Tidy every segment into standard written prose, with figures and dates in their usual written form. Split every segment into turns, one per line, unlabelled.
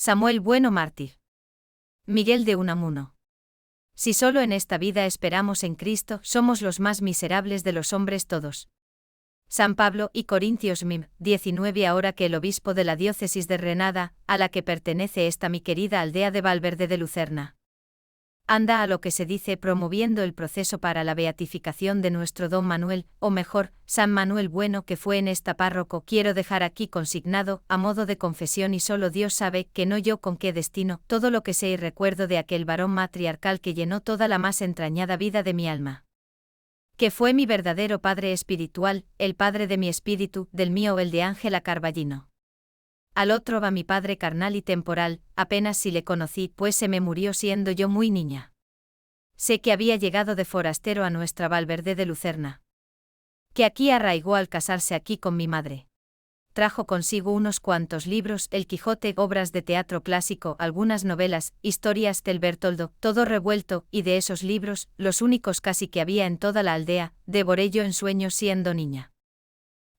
Samuel Bueno mártir. Miguel de Unamuno. Si solo en esta vida esperamos en Cristo, somos los más miserables de los hombres todos. San Pablo y Corintios 19. Ahora que el obispo de la diócesis de Granada, a la que pertenece esta mi querida aldea de Valverde de Lucerna, anda a lo que se dice promoviendo el proceso para la beatificación de nuestro don Manuel, o mejor, San Manuel Bueno que fue en esta párroco, quiero dejar aquí consignado, a modo de confesión y solo Dios sabe, que no yo con qué destino, todo lo que sé y recuerdo de aquel varón matriarcal que llenó toda la más entrañada vida de mi alma. Que fue mi verdadero padre espiritual, el padre de mi espíritu, del mío o el de Ángela Carballino. Al otro va mi padre carnal y temporal, apenas si le conocí, pues se me murió siendo yo muy niña. Sé que había llegado de forastero a nuestra Valverde de Lucerna. Que aquí arraigó al casarse aquí con mi madre. Trajo consigo unos cuantos libros, El Quijote, obras de teatro clásico, algunas novelas, historias del Bertoldo, todo revuelto, y de esos libros, los únicos casi que había en toda la aldea, devoré yo en sueños siendo niña.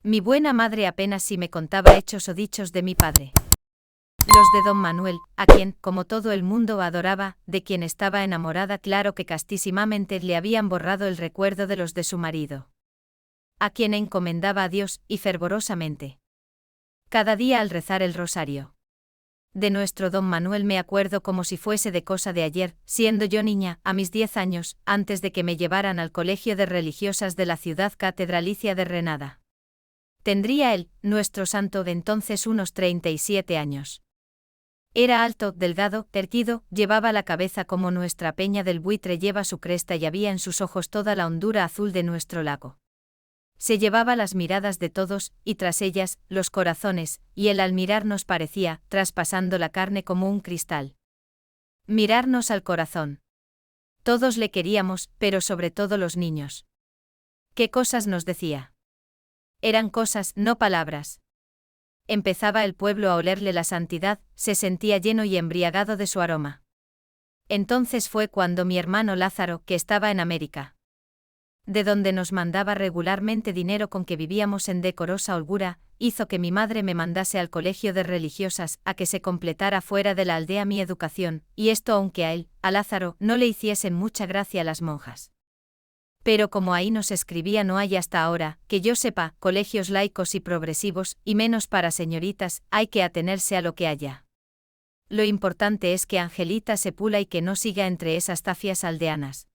Mi buena madre apenas si me contaba hechos o dichos de mi padre. Los de don Manuel, a quien, como todo el mundo adoraba, de quien estaba enamorada, claro que castísimamente le habían borrado el recuerdo de los de su marido. A quien encomendaba a Dios, y fervorosamente. Cada día al rezar el rosario. De nuestro don Manuel me acuerdo como si fuese de cosa de ayer, siendo yo niña, a mis 10 años, antes de que me llevaran al colegio de religiosas de la ciudad catedralicia de Granada. Tendría él, nuestro santo de entonces, unos 37 años. Era alto, delgado, erguido, llevaba la cabeza como nuestra peña del buitre lleva su cresta y había en sus ojos toda la hondura azul de nuestro lago. Se llevaba las miradas de todos, y tras ellas, los corazones, y él al mirarnos parecía, traspasando la carne como un cristal. Mirarnos al corazón. Todos le queríamos, pero sobre todo los niños. ¿Qué cosas nos decía? Eran cosas, no palabras. Empezaba el pueblo a olerle la santidad, se sentía lleno y embriagado de su aroma. Entonces fue cuando mi hermano Lázaro, que estaba en América, de donde nos mandaba regularmente dinero con que vivíamos en decorosa holgura, hizo que mi madre me mandase al colegio de religiosas, a que se completara fuera de la aldea mi educación, y esto aunque a él, a Lázaro, no le hiciesen mucha gracia las monjas. Pero como ahí nos escribía no hay hasta ahora, que yo sepa, colegios laicos y progresivos, y menos para señoritas, hay que atenerse a lo que haya. Lo importante es que Angelita se pula y que no siga entre esas tafias aldeanas.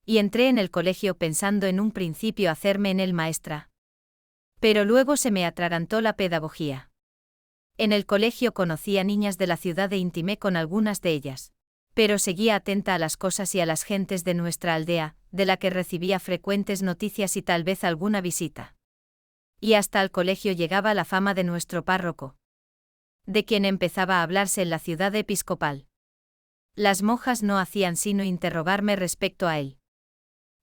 Y entré en el colegio pensando en un principio hacerme en él maestra. Pero luego se me atragantó la pedagogía. En el colegio conocí a niñas de la ciudad e intimé con algunas de ellas. Pero seguía atenta a las cosas y a las gentes de nuestra aldea, de la que recibía frecuentes noticias y tal vez alguna visita. Y hasta al colegio llegaba la fama de nuestro párroco, de quien empezaba a hablarse en la ciudad episcopal. Las monjas no hacían sino interrogarme respecto a él.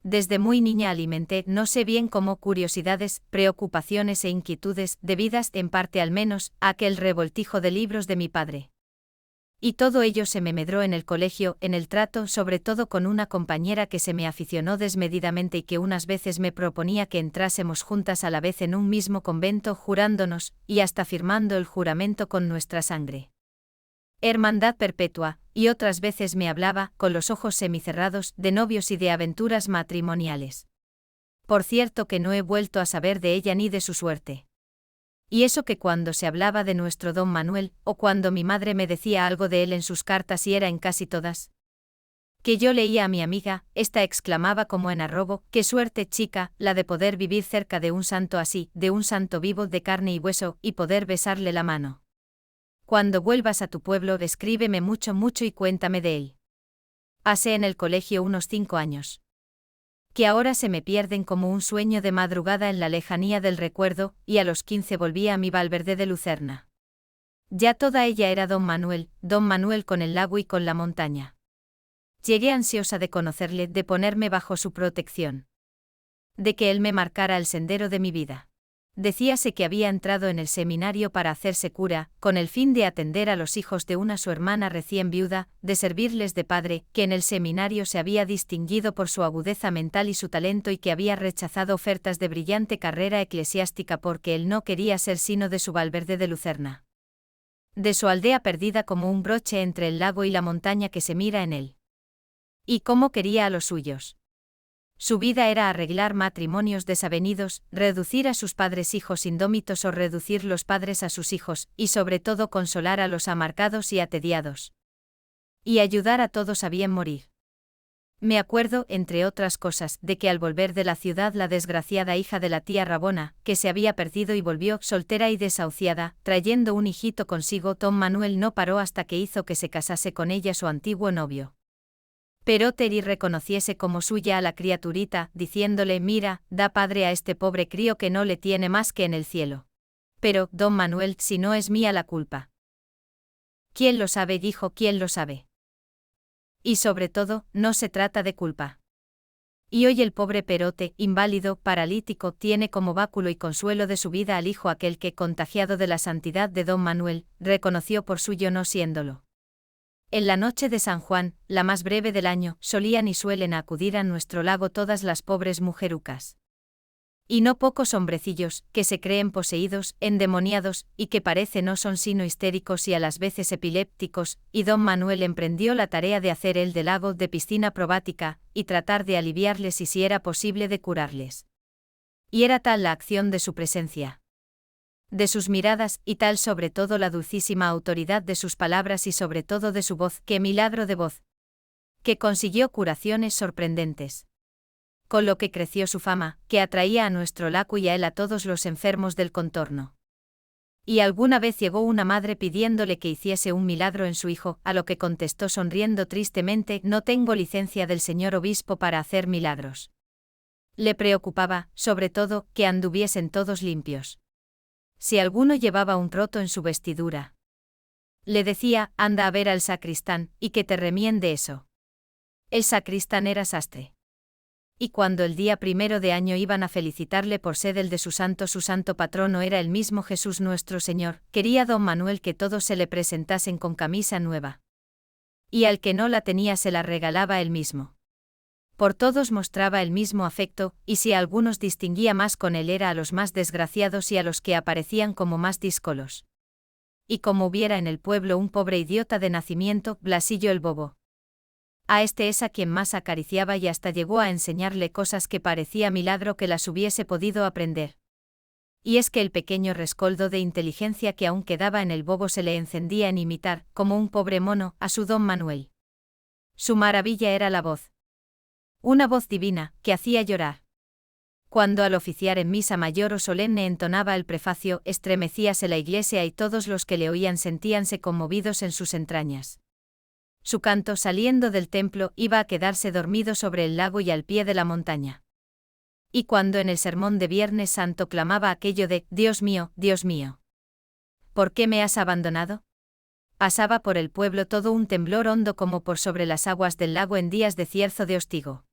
Desde muy niña alimenté, no sé bien cómo, curiosidades, preocupaciones e inquietudes, debidas, en parte al menos, a aquel revoltijo de libros de mi padre. Y todo ello se me medró en el colegio, en el trato, sobre todo con una compañera que se me aficionó desmedidamente y que unas veces me proponía que entrásemos juntas a la vez en un mismo convento, jurándonos, y hasta firmando el juramento con nuestra sangre. Hermandad perpetua, y otras veces me hablaba, con los ojos semicerrados, de novios y de aventuras matrimoniales. Por cierto que no he vuelto a saber de ella ni de su suerte. Y eso que cuando se hablaba de nuestro don Manuel, o cuando mi madre me decía algo de él en sus cartas y era en casi todas, que yo leía a mi amiga, ésta exclamaba como en arrobo, qué suerte chica, la de poder vivir cerca de un santo así, de un santo vivo de carne y hueso, y poder besarle la mano. Cuando vuelvas a tu pueblo, escríbeme mucho y cuéntame de él. Pasé en el colegio unos 5 años. Que ahora se me pierden como un sueño de madrugada en la lejanía del recuerdo, y a los 15 volví a mi Valverde de Lucerna. Ya toda ella era don Manuel con el lago y con la montaña. Llegué ansiosa de conocerle, de ponerme bajo su protección. De que él me marcara el sendero de mi vida. Decíase que había entrado en el seminario para hacerse cura, con el fin de atender a los hijos de su hermana recién viuda, de servirles de padre, que en el seminario se había distinguido por su agudeza mental y su talento y que había rechazado ofertas de brillante carrera eclesiástica porque él no quería ser sino de su Valverde de Lucerna. de su aldea perdida como un broche entre el lago y la montaña que se mira en él. Y cómo quería a los suyos. Su vida era arreglar matrimonios desavenidos, reducir a sus padres hijos indómitos o reducir los padres a sus hijos, y sobre todo consolar a los amargados y atediados. Y ayudar a todos a bien morir. Me acuerdo, entre otras cosas, de que al volver de la ciudad la desgraciada hija de la tía Rabona, que se había perdido y volvió soltera y desahuciada, trayendo un hijito consigo, don Manuel no paró hasta que hizo que se casase con ella su antiguo novio. Pero Teri reconociese como suya a la criaturita, diciéndole: mira, da padre a este pobre crío que no le tiene más que en el cielo. Pero, don Manuel, si no es mía la culpa. ¿Quién lo sabe? Dijo, ¿quién lo sabe? Y sobre todo, no se trata de culpa. Y hoy el pobre Perote, inválido, paralítico, tiene como báculo y consuelo de su vida al hijo aquel que, contagiado de la santidad de don Manuel, reconoció por suyo no siéndolo. En la noche de San Juan, la más breve del año, solían y suelen acudir a nuestro lago todas las pobres mujerucas. Y no pocos hombrecillos, que se creen poseídos, endemoniados, y que parece no son sino histéricos y a las veces epilépticos, y don Manuel emprendió la tarea de hacer el del lago de piscina probática, y tratar de aliviarles y si era posible de curarles. Y era tal la acción de su presencia, de sus miradas, y tal sobre todo la dulcísima autoridad de sus palabras y sobre todo de su voz, que milagro de voz, que consiguió curaciones sorprendentes. Con lo que creció su fama, que atraía a nuestro lago y a él a todos los enfermos del contorno. Y alguna vez llegó una madre pidiéndole que hiciese un milagro en su hijo, a lo que contestó sonriendo tristemente: no tengo licencia del señor obispo para hacer milagros. Le preocupaba, sobre todo, que anduviesen todos limpios. Si alguno llevaba un roto en su vestidura, le decía: anda a ver al sacristán, y que te remiende eso. El sacristán era sastre. Y cuando el día 1 de año iban a felicitarle por ser el de su santo patrono era el mismo Jesús nuestro Señor, quería don Manuel que todos se le presentasen con camisa nueva. Y al que no la tenía se la regalaba él mismo. Por todos mostraba el mismo afecto, y si a algunos distinguía más con él era a los más desgraciados y a los que aparecían como más díscolos. Y como hubiera en el pueblo un pobre idiota de nacimiento, Blasillo el bobo. A este es a quien más acariciaba y hasta llegó a enseñarle cosas que parecía milagro que las hubiese podido aprender. Y es que el pequeño rescoldo de inteligencia que aún quedaba en el bobo se le encendía en imitar, como un pobre mono, a su don Manuel. Su maravilla era la voz. Una voz divina, que hacía llorar. Cuando al oficiar en misa mayor o solemne entonaba el prefacio, estremecíase la iglesia y todos los que le oían sentíanse conmovidos en sus entrañas. Su canto, saliendo del templo, iba a quedarse dormido sobre el lago y al pie de la montaña. Y cuando en el sermón de Viernes Santo clamaba aquello de: Dios mío, ¿por qué me has abandonado? Pasaba por el pueblo todo un temblor hondo como por sobre las aguas del lago en días de cierzo de hostigo.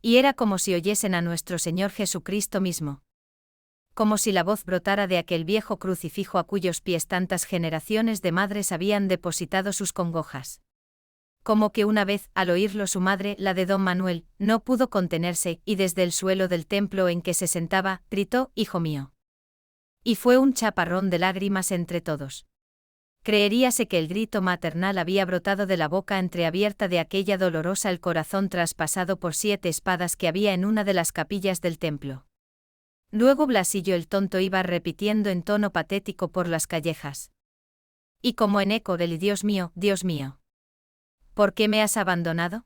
Y era como si oyesen a nuestro Señor Jesucristo mismo. Como si la voz brotara de aquel viejo crucifijo a cuyos pies tantas generaciones de madres habían depositado sus congojas. Como que una vez, al oírlo su madre, la de don Manuel, no pudo contenerse, y desde el suelo del templo en que se sentaba, gritó: hijo mío. Y fue un chaparrón de lágrimas entre todos. Creeríase que el grito maternal había brotado de la boca entreabierta de aquella dolorosa el corazón traspasado por 7 espadas que había en una de las capillas del templo. Luego Blasillo el tonto iba repitiendo en tono patético por las callejas. Y como en eco del Dios mío, ¿por qué me has abandonado?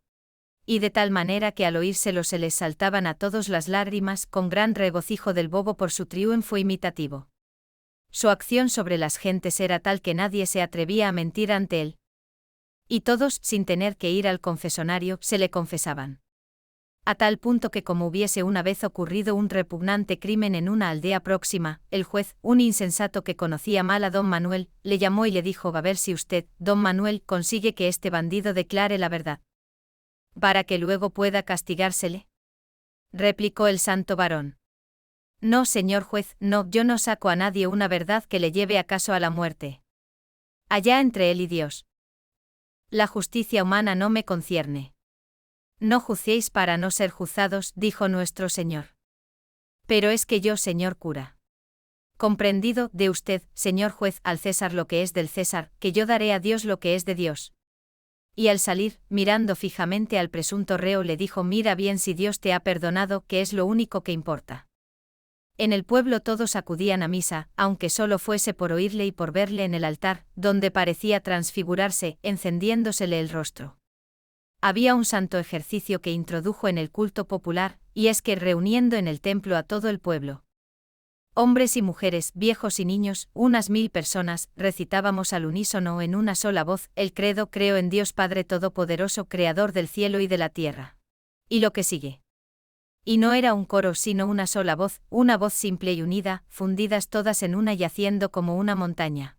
Y de tal manera que al oírselo se les saltaban a todos las lágrimas con gran regocijo del bobo por su triunfo imitativo. Su acción sobre las gentes era tal que nadie se atrevía a mentir ante él. Y todos, sin tener que ir al confesonario, se le confesaban. A tal punto que como hubiese una vez ocurrido un repugnante crimen en una aldea próxima, el juez, un insensato que conocía mal a don Manuel, le llamó y le dijo: a ver si usted, don Manuel, consigue que este bandido declare la verdad, para que luego pueda castigársele. Replicó el santo varón: no, señor juez, no, yo no saco a nadie una verdad que le lleve acaso a la muerte. Allá entre él y Dios. La justicia humana no me concierne. No juzguéis para no ser juzgados, dijo nuestro Señor. Pero es que yo, señor cura, Comprendido de usted, señor juez, al César lo que es del César, que yo daré a Dios lo que es de Dios. Y al salir, mirando fijamente al presunto reo, le dijo: mira bien si Dios te ha perdonado, que es lo único que importa. En el pueblo todos acudían a misa, aunque solo fuese por oírle y por verle en el altar, donde parecía transfigurarse, encendiéndosele el rostro. Había un santo ejercicio que introdujo en el culto popular, y es que reuniendo en el templo a todo el pueblo, hombres y mujeres, viejos y niños, unas 1000 personas, recitábamos al unísono en una sola voz el credo: creo en Dios Padre Todopoderoso, Creador del cielo y de la tierra. Y lo que sigue. Y no era un coro sino una sola voz, una voz simple y unida, fundidas todas en una y haciendo como una montaña,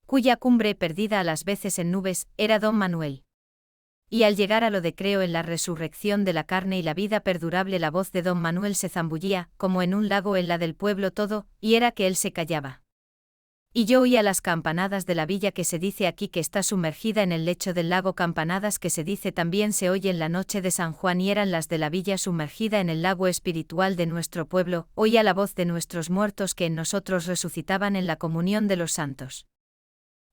cuya cumbre, perdida a las veces en nubes, era don Manuel. Y al llegar a lo de creo en la resurrección de la carne y la vida perdurable, la voz de don Manuel se zambullía, como en un lago, en la del pueblo todo, y era que él se callaba. Y yo oía las campanadas de la villa, que se dice aquí que está sumergida en el lecho del lago, campanadas que se dice también se oye en la noche de San Juan, y eran las de la villa sumergida en el lago espiritual de nuestro pueblo. Oía la voz de nuestros muertos que en nosotros resucitaban en la comunión de los santos.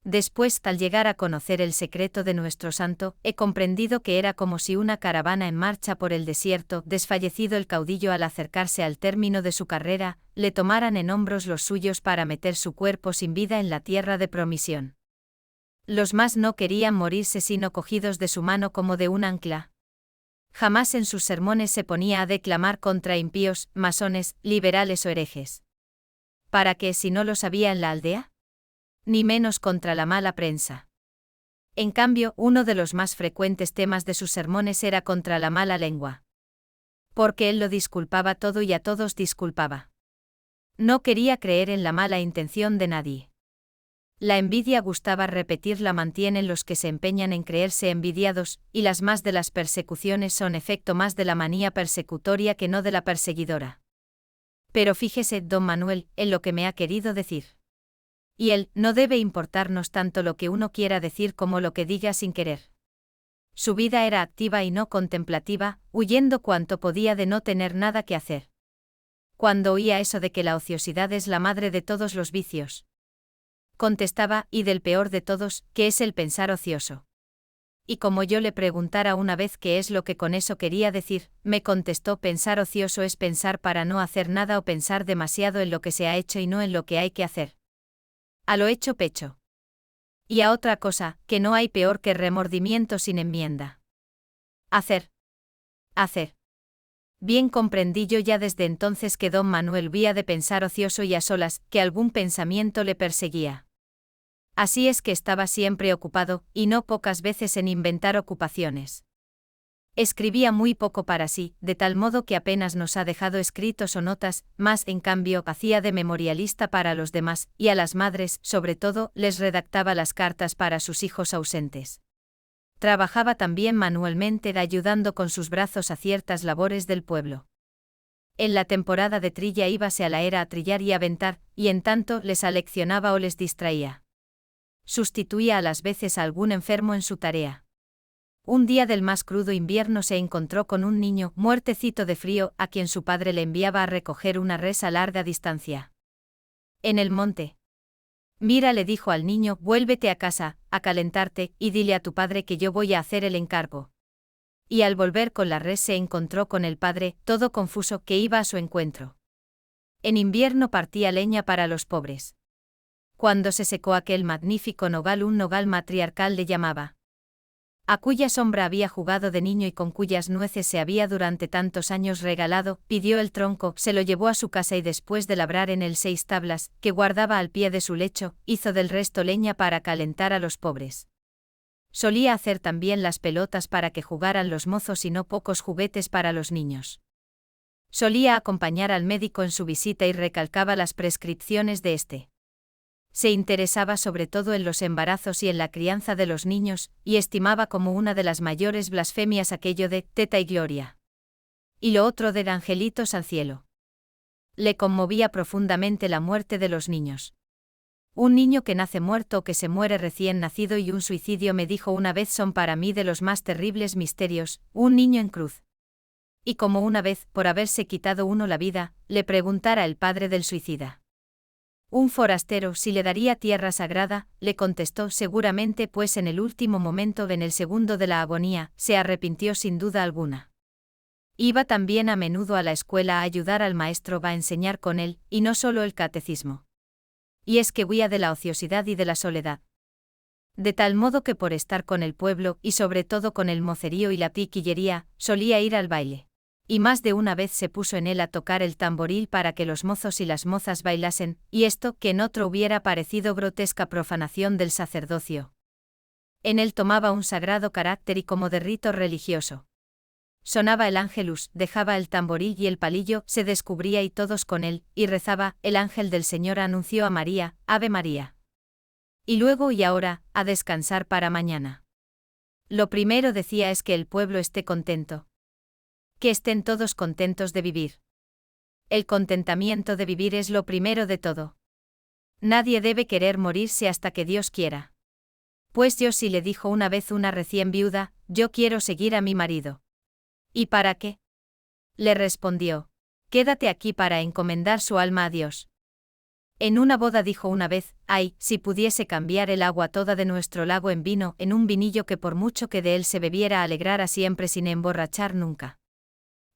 Después, al llegar a conocer el secreto de nuestro santo, he comprendido que era como si una caravana en marcha por el desierto, desfallecido el caudillo al acercarse al término de su carrera, le tomaran en hombros los suyos para meter su cuerpo sin vida en la tierra de promisión. Los más no querían morirse sino cogidos de su mano como de un ancla. Jamás en sus sermones se ponía a declamar contra impíos, masones, liberales o herejes. ¿Para qué, si no los había en la aldea? Ni menos contra la mala prensa. En cambio, uno de los más frecuentes temas de sus sermones era contra la mala lengua. Porque él lo disculpaba todo y a todos disculpaba. No quería creer en la mala intención de nadie. La envidia, gustaba repetirla, mantienen los que se empeñan en creerse envidiados, y las más de las persecuciones son efecto más de la manía persecutoria que no de la perseguidora. Pero fíjese, don Manuel, en lo que me ha querido decir. Y él, no debe importarnos tanto lo que uno quiera decir como lo que diga sin querer. Su vida era activa y no contemplativa, huyendo cuanto podía de no tener nada que hacer. Cuando oía eso de que la ociosidad es la madre de todos los vicios, contestaba: y del peor de todos, que es el pensar ocioso. Y como yo le preguntara una vez qué es lo que con eso quería decir, me contestó: pensar ocioso es pensar para no hacer nada o pensar demasiado en lo que se ha hecho y no en lo que hay que hacer. A lo hecho pecho. Y a otra cosa, que no hay peor que remordimiento sin enmienda. Hacer. Hacer. Bien comprendí yo ya desde entonces que don Manuel vía de pensar ocioso y a solas, que algún pensamiento le perseguía. Así es que estaba siempre ocupado, y no pocas veces en inventar ocupaciones. Escribía muy poco para sí, de tal modo que apenas nos ha dejado escritos o notas, más en cambio hacía de memorialista para los demás, y a las madres, sobre todo, les redactaba las cartas para sus hijos ausentes. Trabajaba también manualmente, ayudando con sus brazos a ciertas labores del pueblo. En la temporada de trilla íbase a la era a trillar y aventar, y en tanto les aleccionaba o les distraía. Sustituía a las veces a algún enfermo en su tarea. Un día del más crudo invierno se encontró con un niño, muertecito de frío, a quien su padre le enviaba a recoger una res a larga distancia. En el monte. Mira, le dijo al niño, vuélvete a casa, a calentarte, y dile a tu padre que yo voy a hacer el encargo. Y al volver con la res se encontró con el padre, todo confuso, que iba a su encuentro. En invierno partía leña para los pobres. Cuando se secó aquel magnífico nogal, un nogal matriarcal le llamaba, a cuya sombra había jugado de niño y con cuyas nueces se había durante tantos años regalado, pidió el tronco, se lo llevó a su casa y después de labrar en él 6 tablas, que guardaba al pie de su lecho, hizo del resto leña para calentar a los pobres. Solía hacer también las pelotas para que jugaran los mozos y no pocos juguetes para los niños. Solía acompañar al médico en su visita y recalcaba las prescripciones de éste. Se interesaba sobre todo en los embarazos y en la crianza de los niños, y estimaba como una de las mayores blasfemias aquello de teta y gloria. Y lo otro de angelitos al cielo. Le conmovía profundamente la muerte de los niños. Un niño que nace muerto o que se muere recién nacido y un suicidio, me dijo una vez, son para mí de los más terribles misterios, un niño en cruz. Y como una vez, por haberse quitado uno la vida, le preguntara el padre del suicida: Un forastero, si le daría tierra sagrada, le contestó seguramente, pues en el último momento, en el segundo de la agonía, se arrepintió sin duda alguna. Iba también a menudo a la escuela a ayudar al maestro a enseñar con él, y no solo el catecismo. Y es que huía de la ociosidad y de la soledad. De tal modo que por estar con el pueblo, y sobre todo con el mocerío y la piquillería, solía ir al baile. Y más de una vez se puso en él a tocar el tamboril para que los mozos y las mozas bailasen, y esto que en otro hubiera parecido grotesca profanación del sacerdocio. En él tomaba un sagrado carácter y como de rito religioso. Sonaba el ángelus, dejaba el tamboril y el palillo, se descubría y todos con él, y rezaba, el ángel del Señor anunció a María, Ave María. Y luego y ahora, a descansar para mañana. Lo primero decía es que el pueblo esté contento. Que estén todos contentos de vivir. El contentamiento de vivir es lo primero de todo. Nadie debe querer morirse hasta que Dios quiera. Pues yo sí, le dijo una vez una recién viuda, yo quiero seguir a mi marido. ¿Y para qué? Le respondió. Quédate aquí para encomendar su alma a Dios. En una boda dijo una vez, ay, si pudiese cambiar el agua toda de nuestro lago en vino, en un vinillo que por mucho que de él se bebiera alegrara siempre sin emborrachar nunca.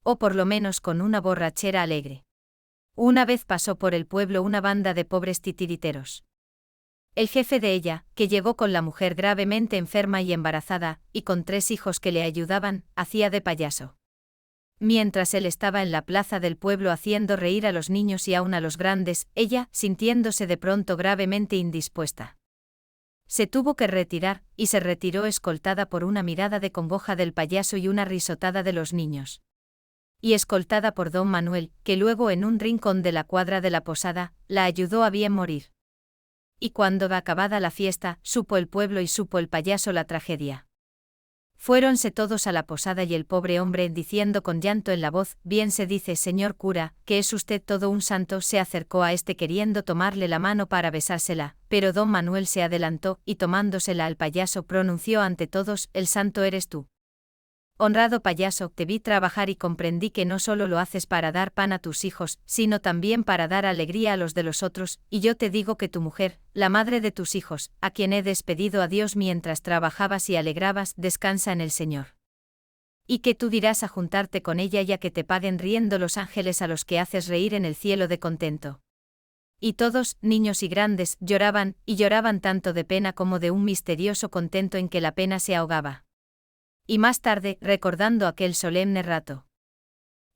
O por lo menos con una borrachera alegre. Una vez pasó por el pueblo una banda de pobres titiriteros. El jefe de ella, que llegó con la mujer gravemente enferma y embarazada, y con 3 hijos que le ayudaban, hacía de payaso. Mientras él estaba en la plaza del pueblo haciendo reír a los niños y aun a los grandes, ella, sintiéndose de pronto gravemente indispuesta, se tuvo que retirar, y se retiró escoltada por una mirada de congoja del payaso y una risotada de los niños. Y escoltada por don Manuel, que luego en un rincón de la cuadra de la posada, la ayudó a bien morir. Y cuando acabada la fiesta, supo el pueblo y supo el payaso la tragedia. Fuéronse todos a la posada y el pobre hombre, diciendo con llanto en la voz, bien se dice, señor cura, que es usted todo un santo, se acercó a este queriendo tomarle la mano para besársela, pero don Manuel se adelantó, y tomándosela al payaso pronunció ante todos, el santo eres tú. Honrado payaso, te vi trabajar y comprendí que no solo lo haces para dar pan a tus hijos, sino también para dar alegría a los de los otros, y yo te digo que tu mujer, la madre de tus hijos, a quien he despedido a Dios mientras trabajabas y alegrabas, descansa en el Señor. Y que tú dirás a juntarte con ella ya que te paguen riendo los ángeles a los que haces reír en el cielo de contento. Y todos, niños y grandes, lloraban, y lloraban tanto de pena como de un misterioso contento en que la pena se ahogaba. Y más tarde, recordando aquel solemne rato,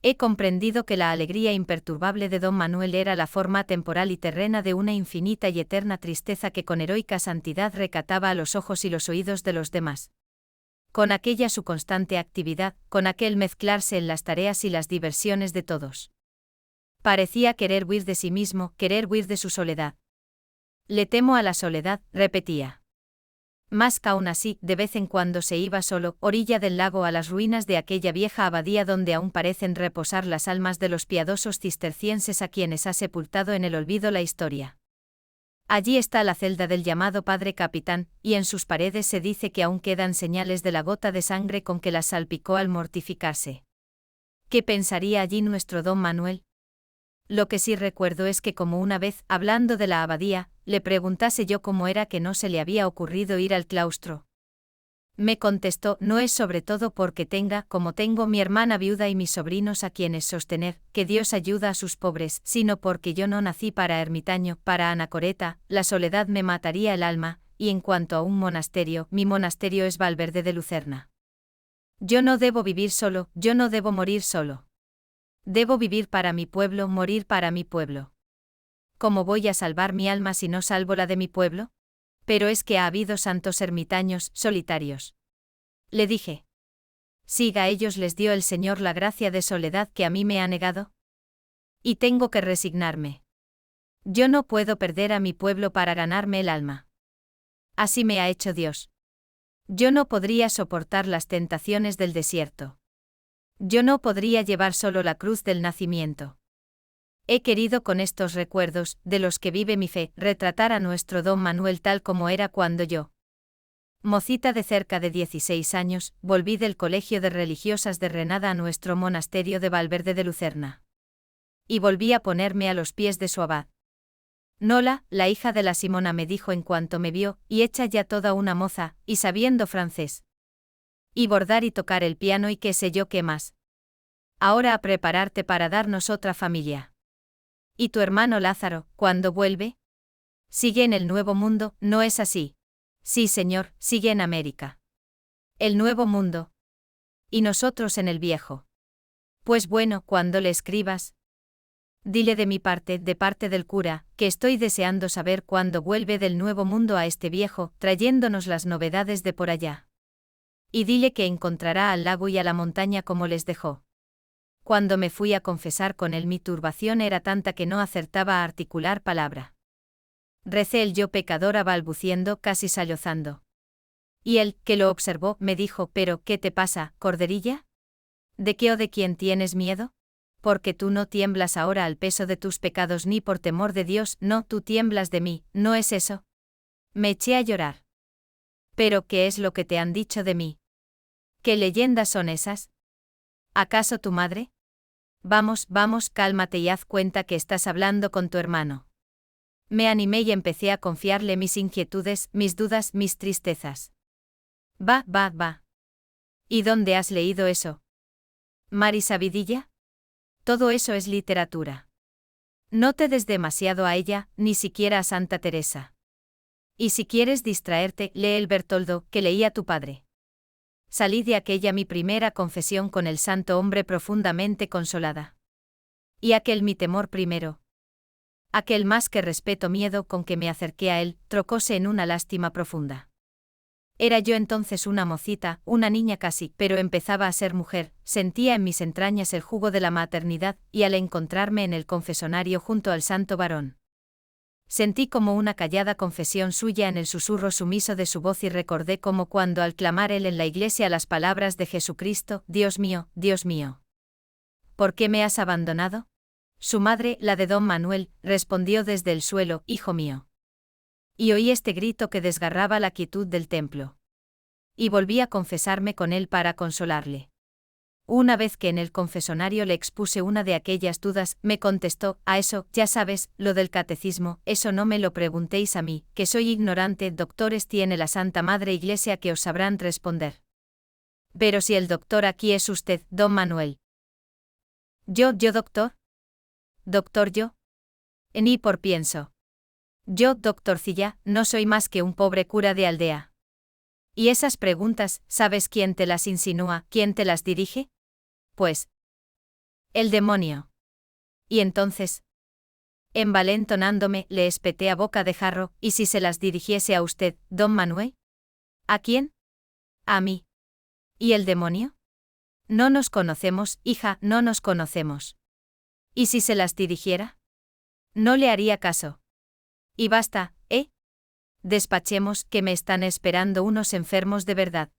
he comprendido que la alegría imperturbable de don Manuel era la forma temporal y terrena de una infinita y eterna tristeza que con heroica santidad recataba a los ojos y los oídos de los demás. Con aquella su constante actividad, con aquel mezclarse en las tareas y las diversiones de todos. Parecía querer huir de sí mismo, querer huir de su soledad. Le temo a la soledad, repetía. Más que aún así, de vez en cuando se iba solo, orilla del lago, a las ruinas de aquella vieja abadía donde aún parecen reposar las almas de los piadosos cistercienses a quienes ha sepultado en el olvido la historia. Allí está la celda del llamado Padre Capitán, y en sus paredes se dice que aún quedan señales de la gota de sangre con que las salpicó al mortificarse. ¿Qué pensaría allí nuestro don Manuel? Lo que sí recuerdo es que como una vez, hablando de la abadía, le preguntase yo cómo era que no se le había ocurrido ir al claustro. Me contestó, no es sobre todo porque tenga, como tengo mi hermana viuda y mis sobrinos a quienes sostener, que Dios ayuda a sus pobres, sino porque yo no nací para ermitaño, para anacoreta, la soledad me mataría el alma, y en cuanto a un monasterio, mi monasterio es Valverde de Lucerna. Yo no debo vivir solo, yo no debo morir solo. Debo vivir para mi pueblo, morir para mi pueblo. ¿Cómo voy a salvar mi alma si no salvo la de mi pueblo? Pero es que ha habido santos ermitaños, solitarios. Le dije. Siga, a ellos les dio el Señor la gracia de soledad que a mí me ha negado. Y tengo que resignarme. Yo no puedo perder a mi pueblo para ganarme el alma. Así me ha hecho Dios. Yo no podría soportar las tentaciones del desierto. Yo no podría llevar solo la cruz del nacimiento. He querido con estos recuerdos, de los que vive mi fe, retratar a nuestro don Manuel tal como era cuando yo, mocita de cerca de 16 años, volví del colegio de religiosas de Renada a nuestro monasterio de Valverde de Lucerna. Y volví a ponerme a los pies de su abad. Nola, la hija de la Simona, me dijo en cuanto me vio, y hecha ya toda una moza, y sabiendo francés. Y bordar y tocar el piano y qué sé yo qué más. Ahora a prepararte para darnos otra familia. ¿Y tu hermano Lázaro, cuándo vuelve? Sigue en el Nuevo Mundo, ¿no es así? Sí, señor, sigue en América. El Nuevo Mundo. Y nosotros en el Viejo. Pues bueno, cuando le escribas, dile de mi parte, de parte del cura, que estoy deseando saber cuándo vuelve del Nuevo Mundo a este Viejo, trayéndonos las novedades de por allá. Y dile que encontrará al lago y a la montaña como les dejó. Cuando me fui a confesar con él, mi turbación era tanta que no acertaba a articular palabra. Recé el yo pecadora balbuciendo, casi sollozando. Y él, que lo observó, me dijo: «¿Pero qué te pasa, corderilla? ¿De qué o de quién tienes miedo? Porque tú no tiemblas ahora al peso de tus pecados ni por temor de Dios, no, tú tiemblas de mí, ¿no es eso?» Me eché a llorar. «¿Pero qué es lo que te han dicho de mí? ¿Qué leyendas son esas? ¿Acaso tu madre?» «Vamos, vamos, cálmate y haz cuenta que estás hablando con tu hermano». Me animé y empecé a confiarle mis inquietudes, mis dudas, mis tristezas. Va. ¿Y dónde has leído eso? ¿Mari Sabidilla? Todo eso es literatura. No te des demasiado a ella, ni siquiera a Santa Teresa. Y si quieres distraerte, lee el Bertoldo, que leía tu padre. Salí de aquella mi primera confesión con el santo hombre profundamente consolada. Y aquel mi temor primero, aquel más que respeto miedo con que me acerqué a él, trocóse en una lástima profunda. Era yo entonces una mocita, una niña casi, pero empezaba a ser mujer, sentía en mis entrañas el jugo de la maternidad, y al encontrarme en el confesonario junto al santo varón, sentí como una callada confesión suya en el susurro sumiso de su voz y recordé como cuando al clamar él en la iglesia las palabras de Jesucristo: Dios mío, ¿por qué me has abandonado? Su madre, la de don Manuel, respondió desde el suelo: Hijo mío. Y oí este grito que desgarraba la quietud del templo. Y volví a confesarme con él para consolarle. Una vez que en el confesonario le expuse una de aquellas dudas, me contestó: «A eso, ya sabes, lo del catecismo, eso no me lo preguntéis a mí, que soy ignorante, doctores tiene la Santa Madre Iglesia que os sabrán responder». «Pero si el doctor aquí es usted, don Manuel». Yo doctor? ¿Doctor yo? Ni por pienso. Yo, doctorcilla, no soy más que un pobre cura de aldea. Y esas preguntas, ¿sabes quién te las insinúa, quién te las dirige? Pues el demonio. Y entonces, envalentonándome, le espeté a boca de jarro: «¿Y si se las dirigiese a usted, don Manuel?» «¿A quién?» «A mí». «¿Y el demonio?» «No nos conocemos, hija, no nos conocemos». «¿Y si se las dirigiera?» «No le haría caso». «Y basta, ¿eh? Despachemos, que me están esperando unos enfermos de verdad».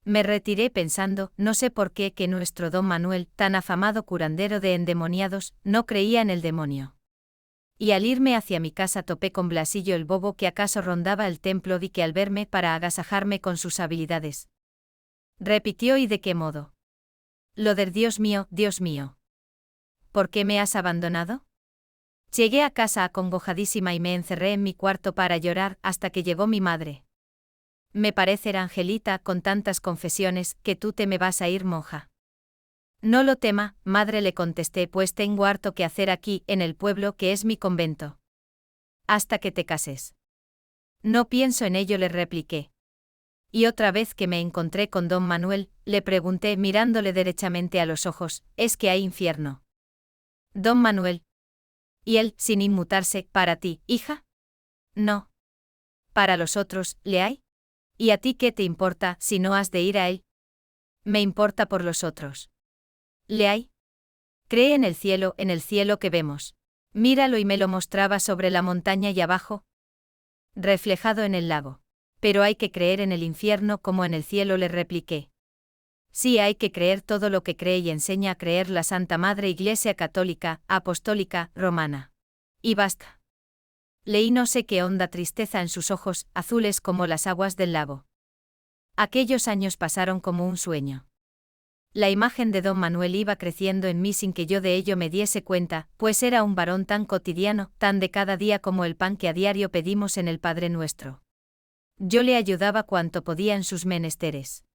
Me retiré pensando, no sé por qué, que nuestro don Manuel, tan afamado curandero de endemoniados, no creía en el demonio. Y al irme hacia mi casa topé con Blasillo el bobo, que acaso rondaba el templo, y que al verme, para agasajarme con sus habilidades, repitió: «¿Y de qué modo?» «Lo del Dios mío, Dios mío». «¿Por qué me has abandonado?» Llegué a casa acongojadísima y me encerré en mi cuarto para llorar hasta que llegó mi madre. «Me parece, Angelita, con tantas confesiones, que tú te me vas a ir, monja». «No lo tema, madre», le contesté, «pues tengo harto que hacer aquí, en el pueblo, que es mi convento. Hasta que te cases». «No pienso en ello», le repliqué. Y otra vez que me encontré con don Manuel, le pregunté mirándole derechamente a los ojos: «¿Es que hay infierno?» «Don Manuel». Y él, sin inmutarse: «¿Para ti, hija?» «No. Para los otros, ¿le hay? ¿Y a ti qué te importa, si no has de ir a él?» «Me importa por los otros». «¿Le hay? Cree en el cielo que vemos. Míralo», y me lo mostraba sobre la montaña y abajo, reflejado en el lago. «Pero hay que creer en el infierno como en el cielo», le repliqué. «Sí, hay que creer todo lo que cree y enseña a creer la Santa Madre Iglesia Católica, Apostólica, Romana. Y basta». Leí no sé qué honda tristeza en sus ojos, azules como las aguas del lago. Aquellos años pasaron como un sueño. La imagen de don Manuel iba creciendo en mí sin que yo de ello me diese cuenta, pues era un varón tan cotidiano, tan de cada día como el pan que a diario pedimos en el Padre Nuestro. Yo le ayudaba cuanto podía en sus menesteres.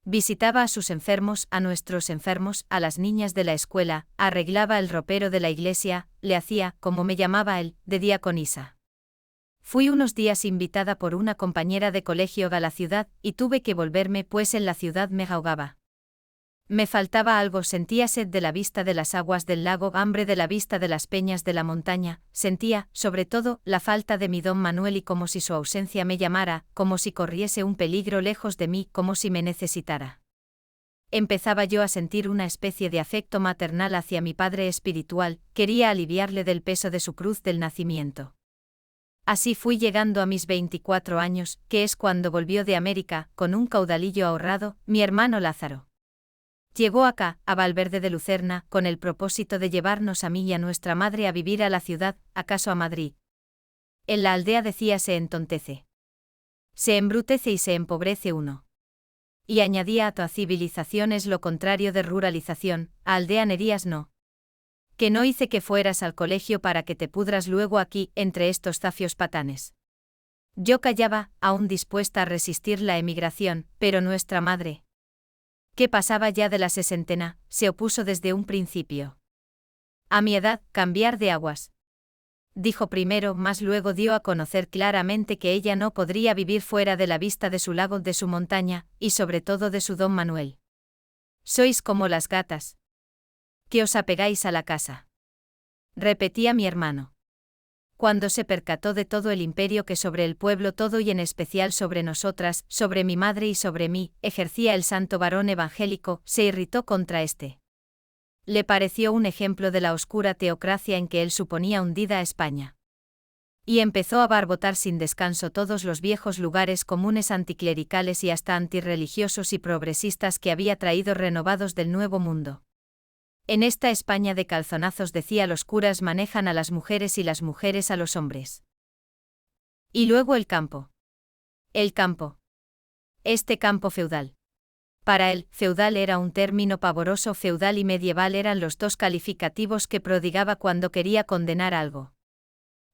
Visitaba a sus enfermos, a nuestros enfermos, a las niñas de la escuela, arreglaba el ropero de la iglesia, le hacía, como me llamaba él, de diaconisa. Fui unos días invitada por una compañera de colegio a la ciudad, y tuve que volverme pues en la ciudad me ahogaba. Me faltaba algo, sentía sed de la vista de las aguas del lago, hambre de la vista de las peñas de la montaña, sentía, sobre todo, la falta de mi don Manuel y como si su ausencia me llamara, como si corriese un peligro lejos de mí, como si me necesitara. Empezaba yo a sentir una especie de afecto maternal hacia mi padre espiritual, quería aliviarle del peso de su cruz del nacimiento. Así fui llegando a mis 24 años, que es cuando volvió de América, con un caudalillo ahorrado, mi hermano Lázaro. Llegó acá, a Valverde de Lucerna, con el propósito de llevarnos a mí y a nuestra madre a vivir a la ciudad, acaso a Madrid. En la aldea decía se entontece. Se embrutece y se empobrece uno. Y añadía a civilización es lo contrario de ruralización, a aldeanerías no. Que no hice que fueras al colegio para que te pudras luego aquí, entre estos zafios patanes. Yo callaba, aún dispuesta a resistir la emigración, pero nuestra madre, que pasaba ya de la sesentena, se opuso desde un principio. A mi edad, cambiar de aguas. Dijo primero, mas luego dio a conocer claramente que ella no podría vivir fuera de la vista de su lago, de su montaña, y sobre todo de su don Manuel. Sois como las gatas, que os apegáis a la casa. Repetía mi hermano. Cuando se percató de todo el imperio que sobre el pueblo todo y en especial sobre nosotras, sobre mi madre y sobre mí, ejercía el santo varón evangélico, se irritó contra éste. Le pareció un ejemplo de la oscura teocracia en que él suponía hundida a España. Y empezó a barbotar sin descanso todos los viejos lugares comunes anticlericales y hasta antirreligiosos y progresistas que había traído renovados del Nuevo Mundo. En esta España de calzonazos, decía, los curas manejan a las mujeres y las mujeres a los hombres. Y luego el campo. El campo. Este campo feudal. Para él, feudal era un término pavoroso, feudal y medieval eran los dos calificativos que prodigaba cuando quería condenar algo.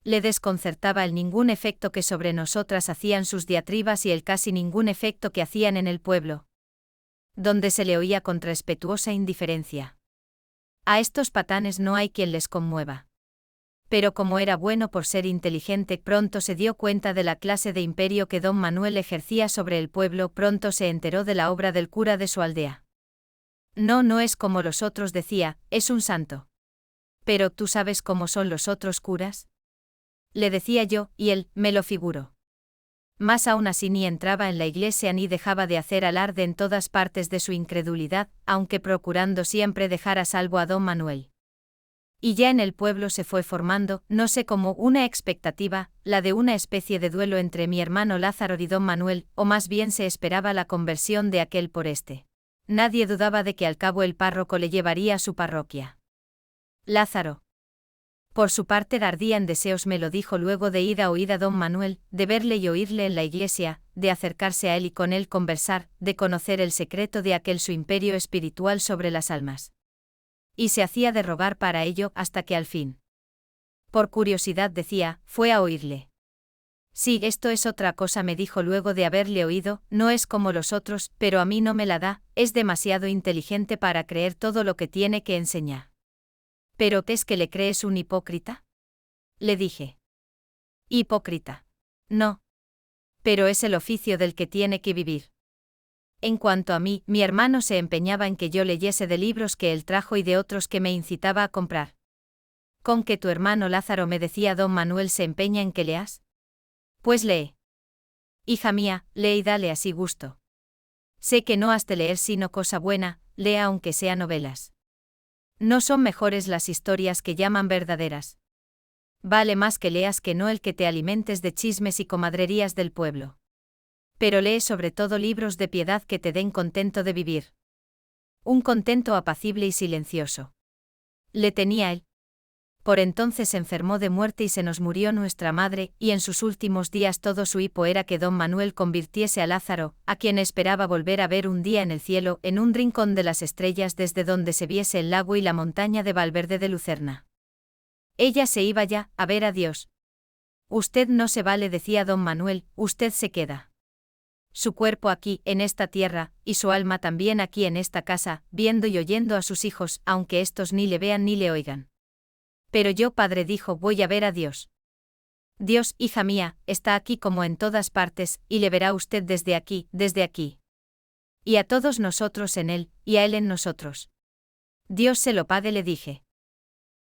Le desconcertaba el ningún efecto que sobre nosotras hacían sus diatribas y el casi ningún efecto que hacían en el pueblo, donde se le oía con respetuosa indiferencia. A estos patanes no hay quien les conmueva. Pero como era bueno por ser inteligente, pronto se dio cuenta de la clase de imperio que don Manuel ejercía sobre el pueblo, pronto se enteró de la obra del cura de su aldea. No es como los otros, decía, es un santo. Pero ¿tú sabes cómo son los otros curas? Le decía yo, y él, me lo figuró. Más aún así ni entraba en la iglesia ni dejaba de hacer alarde en todas partes de su incredulidad, aunque procurando siempre dejar a salvo a don Manuel. Y ya en el pueblo se fue formando, no sé cómo, una expectativa, la de una especie de duelo entre mi hermano Lázaro y don Manuel, o más bien se esperaba la conversión de aquel por este. Nadie dudaba de que al cabo el párroco le llevaría a su parroquia. Lázaro, por su parte, ardía en deseos, me lo dijo luego de ir a oír a don Manuel, de verle y oírle en la iglesia, de acercarse a él y con él conversar, de conocer el secreto de aquel su imperio espiritual sobre las almas. Y se hacía de rogar para ello, hasta que al fin, por curiosidad decía, fue a oírle. Sí, esto es otra cosa, me dijo luego de haberle oído, no es como los otros, pero a mí no me la da, es demasiado inteligente para creer todo lo que tiene que enseñar. ¿Pero es que le crees un hipócrita? Le dije. ¿Hipócrita? No. Pero es el oficio del que tiene que vivir. En cuanto a mí, mi hermano se empeñaba en que yo leyese de libros que él trajo y de otros que me incitaba a comprar. ¿Con que tu hermano Lázaro, me decía don Manuel, se empeña en que leas? Pues lee. Hija mía, lee y dale así gusto. Sé que no has de leer sino cosa buena, lea aunque sea novelas. No son mejores las historias que llaman verdaderas. Vale más que leas que no el que te alimentes de chismes y comadrerías del pueblo. Pero lee sobre todo libros de piedad que te den contento de vivir. Un contento apacible y silencioso. Le tenía él. Por entonces se enfermó de muerte y se nos murió nuestra madre, y en sus últimos días todo su hipo era que don Manuel convirtiese a Lázaro, a quien esperaba volver a ver un día en el cielo, en un rincón de las estrellas desde donde se viese el lago y la montaña de Valverde de Lucerna. Ella se iba ya, a ver a Dios. Usted no se va, le decía don Manuel, usted se queda. Su cuerpo aquí, en esta tierra, y su alma también aquí en esta casa, viendo y oyendo a sus hijos, aunque éstos ni le vean ni le oigan. Pero yo, padre, dijo, voy a ver a Dios. Dios, hija mía, está aquí como en todas partes, y le verá usted desde aquí, desde aquí. Y a todos nosotros en él, y a él en nosotros. Dios se lo pague, le dije.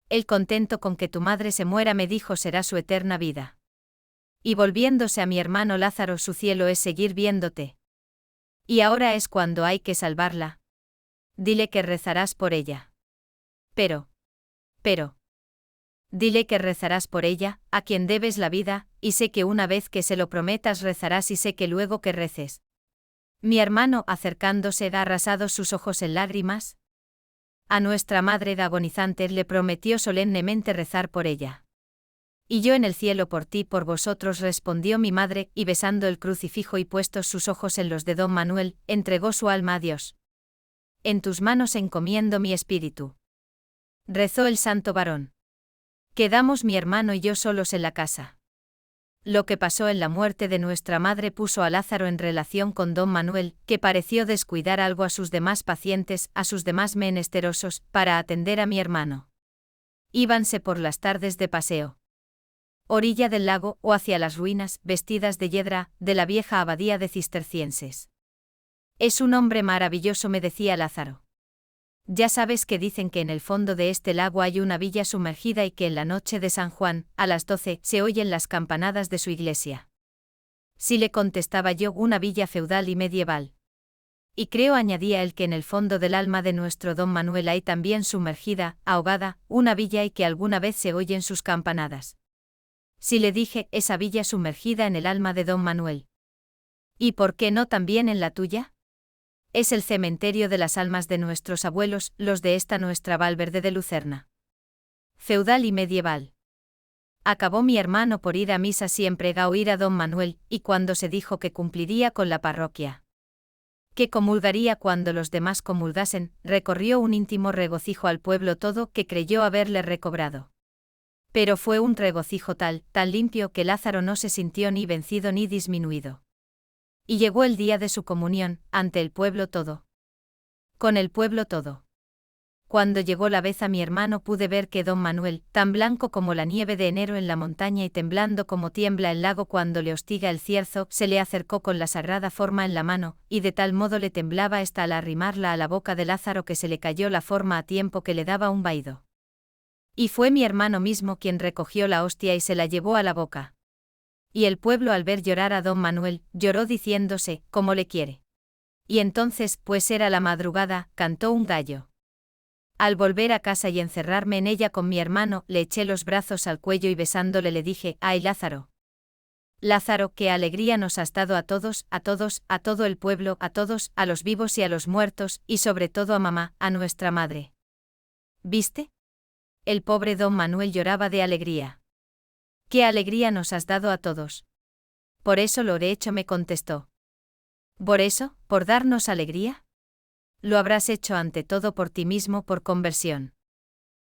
El contento con que tu madre se muera, me dijo, será su eterna vida. Y volviéndose a mi hermano Lázaro, su cielo es seguir viéndote. Y ahora es cuando hay que salvarla. Dile que rezarás por ella. Pero. Dile que rezarás por ella, a quien debes la vida, y sé que una vez que se lo prometas rezarás y sé que luego que reces. Mi hermano, acercándose, ha arrasado sus ojos en lágrimas. A nuestra madre de agonizante le prometió solemnemente rezar por ella. Y yo en el cielo por ti, por vosotros, respondió mi madre, y besando el crucifijo y puestos sus ojos en los de don Manuel, entregó su alma a Dios. En tus manos encomiendo mi espíritu. Rezó el santo varón. Quedamos mi hermano y yo solos en la casa. Lo que pasó en la muerte de nuestra madre puso a Lázaro en relación con don Manuel, que pareció descuidar algo a sus demás pacientes, a sus demás menesterosos, para atender a mi hermano. Íbanse por las tardes de paseo. Orilla del lago, o hacia las ruinas, vestidas de yedra, de la vieja abadía de cistercienses. Es un hombre maravilloso, me decía Lázaro. Ya sabes que dicen que en el fondo de este lago hay una villa sumergida y que en la noche de San Juan, a las 12, se oyen las campanadas de su iglesia. Sí, le contestaba yo, una villa feudal y medieval. Y creo, añadía él, que en el fondo del alma de nuestro don Manuel hay también sumergida, ahogada, una villa y que alguna vez se oyen sus campanadas. Sí, le dije, esa villa sumergida en el alma de don Manuel. ¿Y por qué no también en la tuya? Es el cementerio de las almas de nuestros abuelos, los de esta nuestra Valverde de Lucerna. Feudal y medieval. Acabó mi hermano por ir a misa siempre a oír a don Manuel, y cuando se dijo que cumpliría con la parroquia, que comulgaría cuando los demás comulgasen, recorrió un íntimo regocijo al pueblo todo, que creyó haberle recobrado. Pero fue un regocijo tan limpio que Lázaro no se sintió ni vencido ni disminuido. Y llegó el día de su comunión, ante el pueblo todo. Con el pueblo todo. Cuando llegó la vez a mi hermano pude ver que don Manuel, tan blanco como la nieve de enero en la montaña y temblando como tiembla el lago cuando le hostiga el cierzo, se le acercó con la sagrada forma en la mano, y de tal modo le temblaba hasta al arrimarla a la boca de Lázaro que se le cayó la forma a tiempo que le daba un vaído. Y fue mi hermano mismo quien recogió la hostia y se la llevó a la boca. Y el pueblo, al ver llorar a don Manuel, lloró diciéndose, ¿cómo le quiere? Y entonces, pues era la madrugada, cantó un gallo. Al volver a casa y encerrarme en ella con mi hermano, le eché los brazos al cuello y besándole le dije, ¡ay, Lázaro! Lázaro, qué alegría nos has dado a todos, a todo el pueblo, a todos, a los vivos y a los muertos, y sobre todo a mamá, a nuestra madre. ¿Viste? El pobre don Manuel lloraba de alegría. ¡Qué alegría nos has dado a todos! Por eso lo he hecho, me contestó. ¿Por eso? ¿Por darnos alegría? Lo habrás hecho ante todo por ti mismo, por conversión.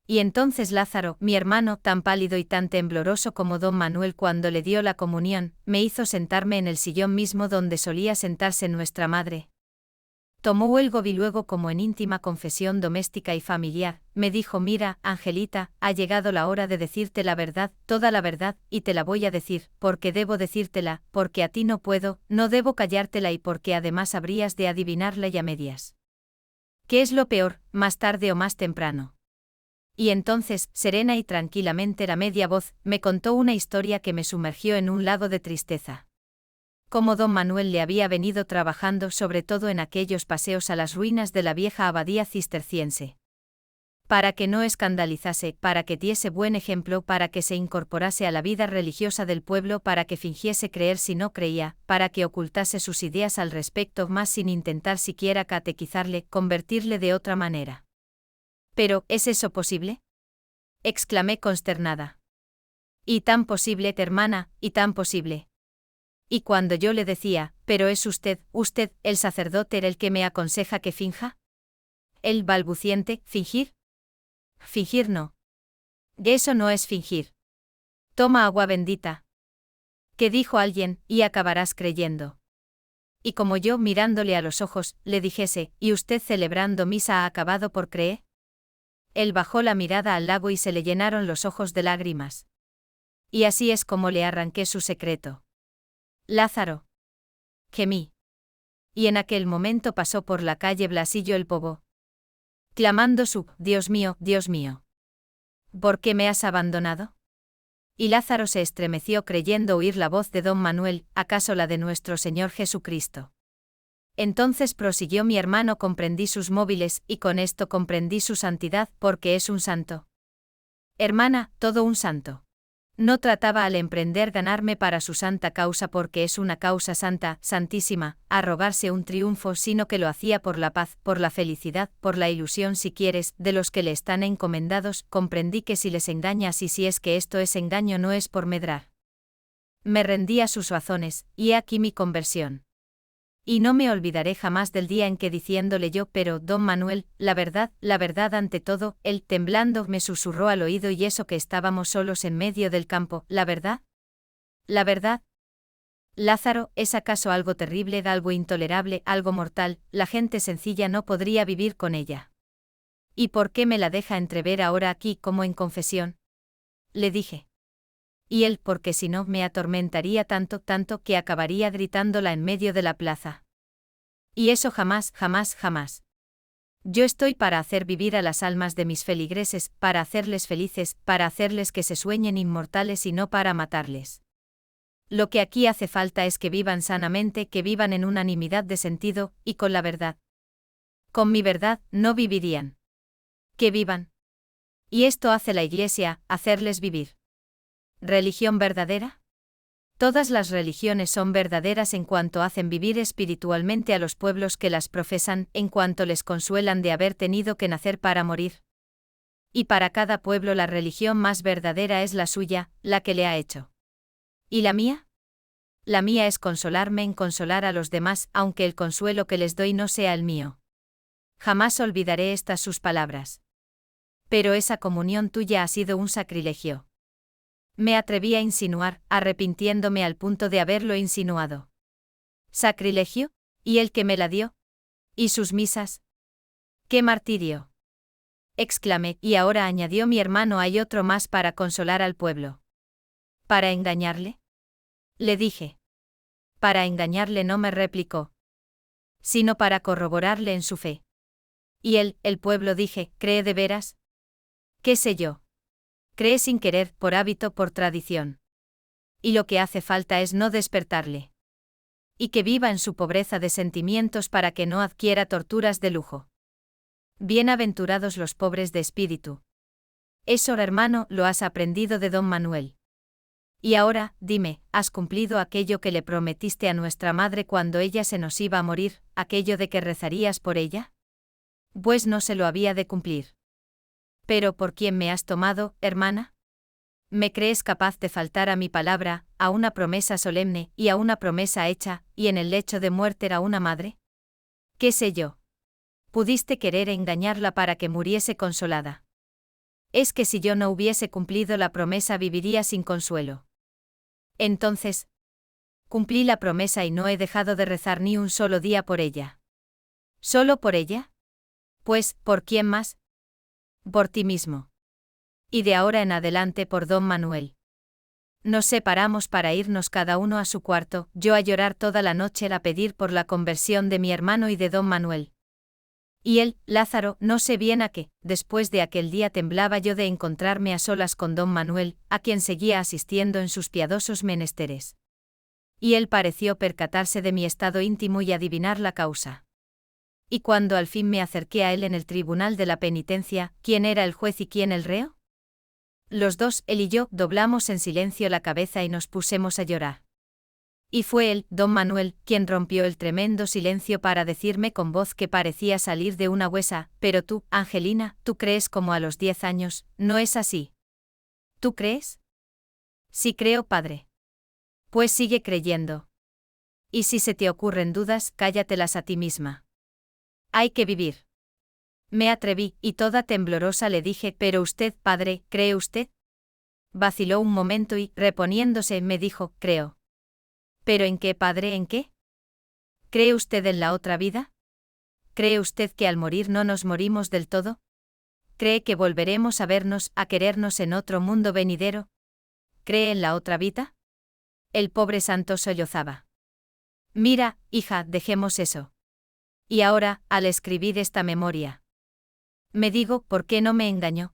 Y entonces Lázaro, mi hermano, tan pálido y tan tembloroso como don Manuel cuando le dio la comunión, me hizo sentarme en el sillón mismo donde solía sentarse nuestra madre. Tomó huelgo y luego, como en íntima confesión doméstica y familiar, me dijo, mira, Angelita, ha llegado la hora de decirte la verdad, toda la verdad, y te la voy a decir, porque debo decírtela, porque a ti no puedo, no debo callártela y porque además habrías de adivinarla y a medias. ¿Qué es lo peor, más tarde o más temprano? Y entonces, serena y tranquilamente a media voz, me contó una historia que me sumergió en un lago de tristeza. Cómo don Manuel le había venido trabajando sobre todo en aquellos paseos a las ruinas de la vieja abadía cisterciense. Para que no escandalizase, para que diese buen ejemplo, para que se incorporase a la vida religiosa del pueblo, para que fingiese creer si no creía, para que ocultase sus ideas al respecto más sin intentar siquiera catequizarle, convertirle de otra manera. Pero, ¿es eso posible? exclamé consternada. Y tan posible, hermana, y tan posible. Y cuando yo le decía, pero es usted, el sacerdote el que me aconseja que finja. El balbuciente, ¿fingir? Fingir no. Eso no es fingir. Toma agua bendita. Que dijo alguien, y acabarás creyendo. Y como yo, mirándole a los ojos, le dijese, ¿y usted celebrando misa ha acabado por creer? Él bajó la mirada al lago y se le llenaron los ojos de lágrimas. Y así es como le arranqué su secreto. Lázaro. Gemí. Y en aquel momento pasó por la calle Blasillo el Bobo, clamando su, Dios mío, ¿por qué me has abandonado? Y Lázaro se estremeció creyendo oír la voz de don Manuel, ¿acaso la de nuestro Señor Jesucristo? Entonces prosiguió mi hermano, comprendí sus móviles, y con esto comprendí su santidad, porque es un santo. Hermana, todo un santo. No trataba al emprender ganarme para su santa causa porque es una causa santa, santísima, arrogarse un triunfo, sino que lo hacía por la paz, por la felicidad, por la ilusión si quieres, de los que le están encomendados. Comprendí que si les engañas y si es que esto es engaño no es por medrar. Me rendí a sus razones, y he aquí mi conversión. Y no me olvidaré jamás del día en que diciéndole yo, pero, don Manuel, la verdad ante todo, él, temblando, me susurró al oído y eso que estábamos solos en medio del campo, ¿la verdad? ¿La verdad? Lázaro, ¿es acaso algo terrible, algo intolerable, algo mortal? La gente sencilla no podría vivir con ella. ¿Y por qué me la deja entrever ahora aquí como en confesión? Le dije. Y él, porque si no, me atormentaría tanto que acabaría gritándola en medio de la plaza. Y eso jamás. Yo estoy para hacer vivir a las almas de mis feligreses, para hacerles felices, para hacerles que se sueñen inmortales y no para matarles. Lo que aquí hace falta es que vivan sanamente, que vivan en unanimidad de sentido, y con la verdad. Con mi verdad, no vivirían. Que vivan. Y esto hace la Iglesia, hacerles vivir. ¿Religión verdadera? Todas las religiones son verdaderas en cuanto hacen vivir espiritualmente a los pueblos que las profesan, en cuanto les consuelan de haber tenido que nacer para morir. Y para cada pueblo la religión más verdadera es la suya, la que le ha hecho. ¿Y la mía? La mía es consolarme en consolar a los demás, aunque el consuelo que les doy no sea el mío. Jamás olvidaré estas sus palabras. Pero esa comunión tuya ha sido un sacrilegio. Me atreví a insinuar, arrepintiéndome al punto de haberlo insinuado. ¿Sacrilegio? ¿Y el que me la dio? ¿Y sus misas? ¡Qué martirio! Exclamé, y ahora añadió mi hermano, hay otro más para consolar al pueblo. ¿Para engañarle? Le dije. Para engañarle, no me replicó. Sino para corroborarle en su fe. Y él, el pueblo, dije, ¿cree de veras? ¿Qué sé yo? Cree sin querer, por hábito, por tradición. Y lo que hace falta es no despertarle. Y que viva en su pobreza de sentimientos para que no adquiera torturas de lujo. Bienaventurados los pobres de espíritu. Eso, hermano, lo has aprendido de don Manuel. Y ahora, dime, ¿has cumplido aquello que le prometiste a nuestra madre cuando ella se nos iba a morir, aquello de que rezarías por ella? Pues no se lo había de cumplir. ¿Pero por quién me has tomado, hermana? ¿Me crees capaz de faltar a mi palabra, a una promesa solemne, y a una promesa hecha, y en el lecho de muerte a una madre? ¿Qué sé yo? Pudiste querer engañarla para que muriese consolada. Es que si yo no hubiese cumplido la promesa viviría sin consuelo. Entonces, cumplí la promesa y no he dejado de rezar ni un solo día por ella. ¿Solo por ella? Pues, ¿por quién más? Por ti mismo. Y de ahora en adelante por don Manuel. Nos separamos para irnos cada uno a su cuarto, yo a llorar toda la noche a pedir por la conversión de mi hermano y de don Manuel. Y él, Lázaro, no sé bien a qué, después de aquel día temblaba yo de encontrarme a solas con don Manuel, a quien seguía asistiendo en sus piadosos menesteres. Y él pareció percatarse de mi estado íntimo y adivinar la causa. Y cuando al fin me acerqué a él en el tribunal de la penitencia, ¿quién era el juez y quién el reo? Los dos, él y yo, doblamos en silencio la cabeza y nos pusimos a llorar. Y fue él, don Manuel, quien rompió el tremendo silencio para decirme con voz que parecía salir de una huesa: pero tú, Angelina, tú crees como a los 10 años, ¿no es así? ¿Tú crees? Sí creo, padre. Pues sigue creyendo. Y si se te ocurren dudas, cállatelas a ti misma. Hay que vivir. Me atreví, y toda temblorosa le dije: pero usted, padre, ¿cree usted? Vaciló un momento y, reponiéndose, me dijo: creo. ¿Pero en qué, padre, en qué? ¿Cree usted en la otra vida? ¿Cree usted que al morir no nos morimos del todo? ¿Cree que volveremos a vernos, a querernos en otro mundo venidero? ¿Cree en la otra vida? El pobre santo sollozaba. Mira, hija, dejemos eso. Y ahora, al escribir esta memoria, me digo, ¿por qué no me engañó?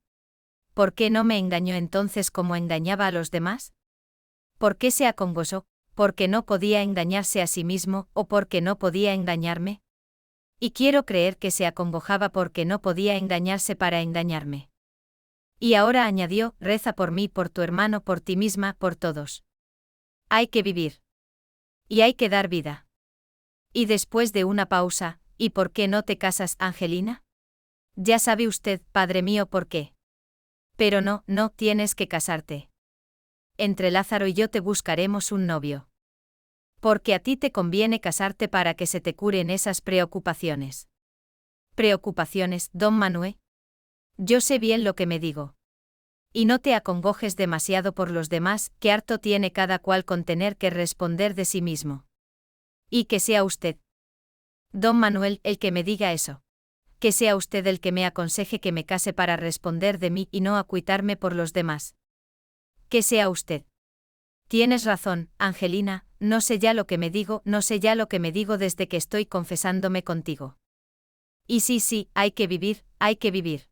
¿Por qué no me engañó entonces como engañaba a los demás? ¿Por qué se acongojó? ¿Porque no podía engañarse a sí mismo, o porque no podía engañarme? Y quiero creer que se acongojaba porque no podía engañarse para engañarme. Y ahora añadió: reza por mí, por tu hermano, por ti misma, por todos. Hay que vivir. Y hay que dar vida. Y después de una pausa: ¿y por qué no te casas, Angelina? Ya sabe usted, padre mío, por qué. Pero no, no, tienes que casarte. Entre Lázaro y yo te buscaremos un novio. Porque a ti te conviene casarte para que se te curen esas preocupaciones. ¿Preocupaciones, don Manuel? Yo sé bien lo que me digo. Y no te acongojes demasiado por los demás, que harto tiene cada cual con tener que responder de sí mismo. Y que sea usted, don Manuel, el que me diga eso. Que sea usted el que me aconseje que me case para responder de mí y no acuitarme por los demás. Que sea usted. Tienes razón, Angelina, no sé ya lo que me digo, no sé ya lo que me digo desde que estoy confesándome contigo. Y sí, hay que vivir, hay que vivir.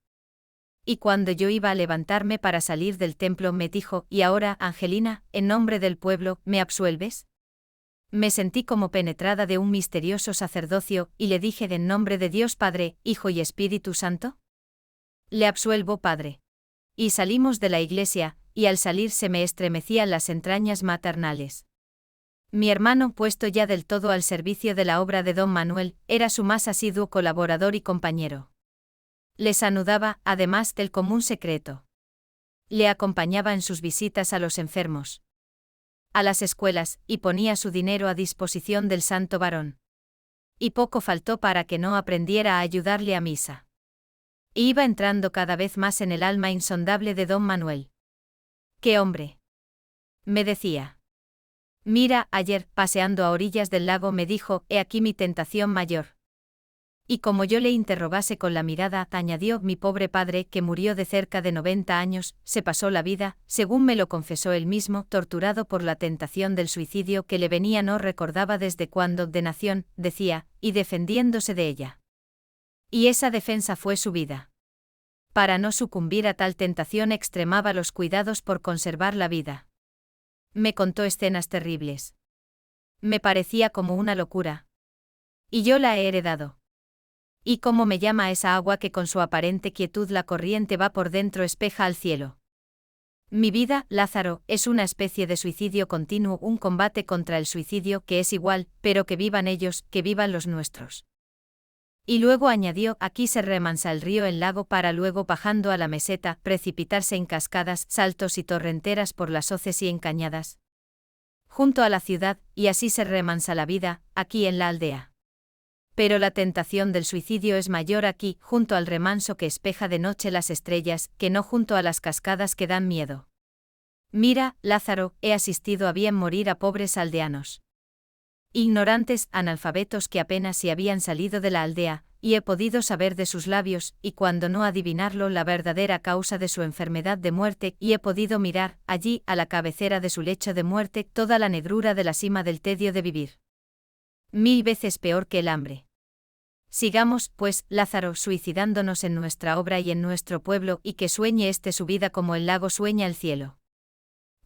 Y cuando yo iba a levantarme para salir del templo me dijo: ¿y ahora, Angelina, en nombre del pueblo, me absuelves? Me sentí como penetrada de un misterioso sacerdocio, y le dije: ¿en nombre de Dios Padre, Hijo y Espíritu Santo? Le absuelvo, padre. Y salimos de la iglesia, y al salir se me estremecían las entrañas maternales. Mi hermano, puesto ya del todo al servicio de la obra de don Manuel, era su más asiduo colaborador y compañero. Les anudaba, además del común secreto. Le acompañaba en sus visitas a los enfermos, a las escuelas, y ponía su dinero a disposición del santo varón. Y poco faltó para que no aprendiera a ayudarle a misa. Y iba entrando cada vez más en el alma insondable de don Manuel. ¡Qué hombre!, me decía. Mira, ayer, paseando a orillas del lago, me dijo: he aquí mi tentación mayor. Y como yo le interrogase con la mirada, añadió: mi pobre padre, que murió de cerca de 90 años, se pasó la vida, según me lo confesó él mismo, torturado por la tentación del suicidio que le venía, no recordaba desde cuándo, de nación, decía, y defendiéndose de ella. Y esa defensa fue su vida. Para no sucumbir a tal tentación extremaba los cuidados por conservar la vida. Me contó escenas terribles. Me parecía como una locura. Y yo la he heredado. Y cómo me llama esa agua que con su aparente quietud la corriente va por dentro, espeja al cielo. Mi vida, Lázaro, es una especie de suicidio continuo, un combate contra el suicidio que es igual, pero que vivan ellos, que vivan los nuestros. Y luego añadió: aquí se remansa el río en lago para luego, bajando a la meseta, precipitarse en cascadas, saltos y torrenteras por las hoces y encañadas, junto a la ciudad, y así se remansa la vida, aquí en la aldea. Pero la tentación del suicidio es mayor aquí, junto al remanso que espeja de noche las estrellas, que no junto a las cascadas que dan miedo. Mira, Lázaro, he asistido a bien morir a pobres aldeanos, ignorantes, analfabetos, que apenas si habían salido de la aldea, y he podido saber de sus labios, y cuando no adivinarlo, la verdadera causa de su enfermedad de muerte, y he podido mirar, allí, a la cabecera de su lecho de muerte, toda la negrura de la sima del tedio de vivir. 1000 veces peor que el hambre. Sigamos, pues, Lázaro, suicidándonos en nuestra obra y en nuestro pueblo, y que sueñe su vida como el lago sueña el cielo.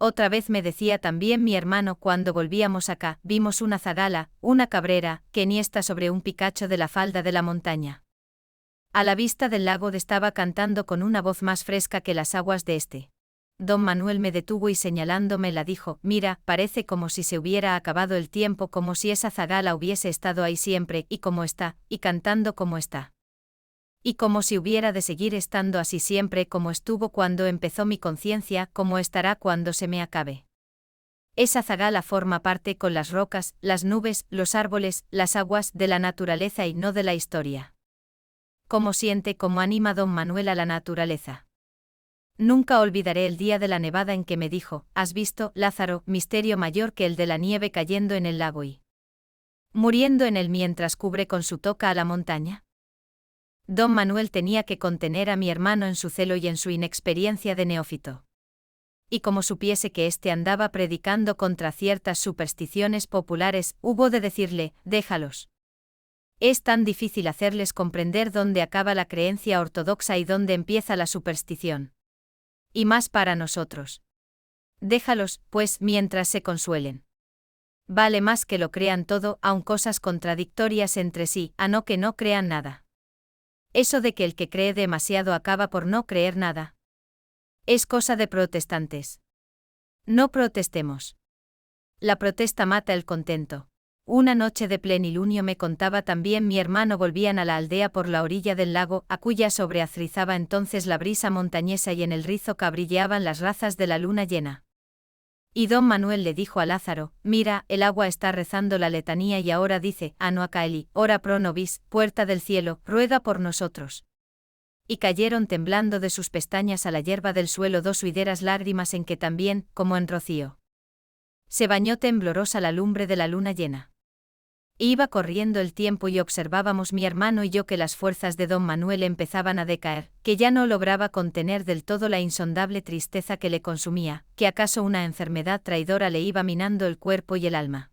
Otra vez me decía también mi hermano: cuando volvíamos acá, vimos una zagala, una cabrera, que niesta sobre un picacho de la falda de la montaña. A la vista del lago estaba cantando con una voz más fresca que las aguas de este. Don Manuel me detuvo y señalándome la dijo: mira, parece como si se hubiera acabado el tiempo, como si esa zagala hubiese estado ahí siempre, y como está, y cantando como está. Y como si hubiera de seguir estando así siempre, como estuvo cuando empezó mi conciencia, como estará cuando se me acabe. Esa zagala forma parte con las rocas, las nubes, los árboles, las aguas, de la naturaleza y no de la historia. ¿Cómo siente, cómo anima don Manuel a la naturaleza? Nunca olvidaré el día de la nevada en que me dijo: ¿has visto, Lázaro, misterio mayor que el de la nieve cayendo en el lago y muriendo en él mientras cubre con su toca a la montaña? Don Manuel tenía que contener a mi hermano en su celo y en su inexperiencia de neófito. Y como supiese que éste andaba predicando contra ciertas supersticiones populares, hubo de decirle: déjalos. Es tan difícil hacerles comprender dónde acaba la creencia ortodoxa y dónde empieza la superstición. Y más para nosotros. Déjalos, pues, mientras se consuelen. Vale más que lo crean todo, aun cosas contradictorias entre sí, a no que no crean nada. Eso de que el que cree demasiado acaba por no creer nada. Es cosa de protestantes. No protestemos. La protesta mata el contento. Una noche de plenilunio, me contaba también mi hermano, volvían a la aldea por la orilla del lago, a cuya sobreazrizaba entonces la brisa montañesa y en el rizo cabrilleaban las razas de la luna llena. Y don Manuel le dijo a Lázaro: mira, el agua está rezando la letanía y ahora dice: Anua caeli, ora pro nobis, puerta del cielo, ruega por nosotros. Y cayeron temblando de sus pestañas a la hierba del suelo dos huideras lágrimas en que también, como en rocío, se bañó temblorosa la lumbre de la luna llena. Iba corriendo el tiempo y observábamos mi hermano y yo que las fuerzas de don Manuel empezaban a decaer, que ya no lograba contener del todo la insondable tristeza que le consumía, que acaso una enfermedad traidora le iba minando el cuerpo y el alma.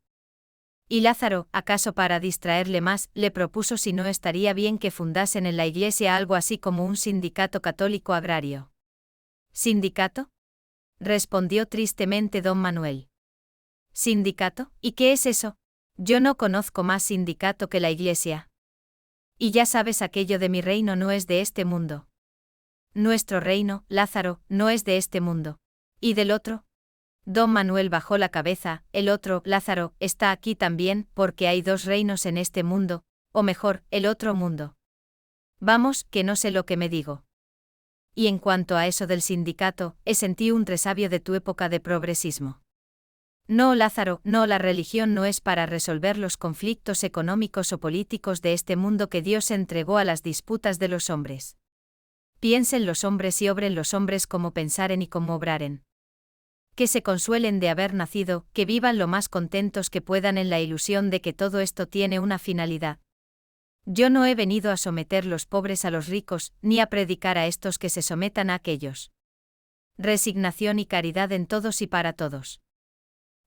Y Lázaro, acaso para distraerle más, le propuso si no estaría bien que fundasen en la iglesia algo así como un sindicato católico agrario. ¿Sindicato?, respondió tristemente don Manuel. ¿Sindicato? ¿Y qué es eso? Yo no conozco más sindicato que la iglesia. Y ya sabes aquello de mi reino no es de este mundo. Nuestro reino, Lázaro, no es de este mundo. ¿Y del otro? Don Manuel bajó la cabeza: el otro, Lázaro, está aquí también, porque hay dos reinos en este mundo, o mejor, el otro mundo. Vamos, que no sé lo que me digo. Y en cuanto a eso del sindicato, sentí un resabio de tu época de progresismo. No, Lázaro, no, la religión no es para resolver los conflictos económicos o políticos de este mundo que Dios entregó a las disputas de los hombres. Piensen los hombres y obren los hombres como pensaren y como obraren. Que se consuelen de haber nacido, que vivan lo más contentos que puedan en la ilusión de que todo esto tiene una finalidad. Yo no he venido a someter los pobres a los ricos, ni a predicar a estos que se sometan a aquellos. Resignación y caridad en todos y para todos.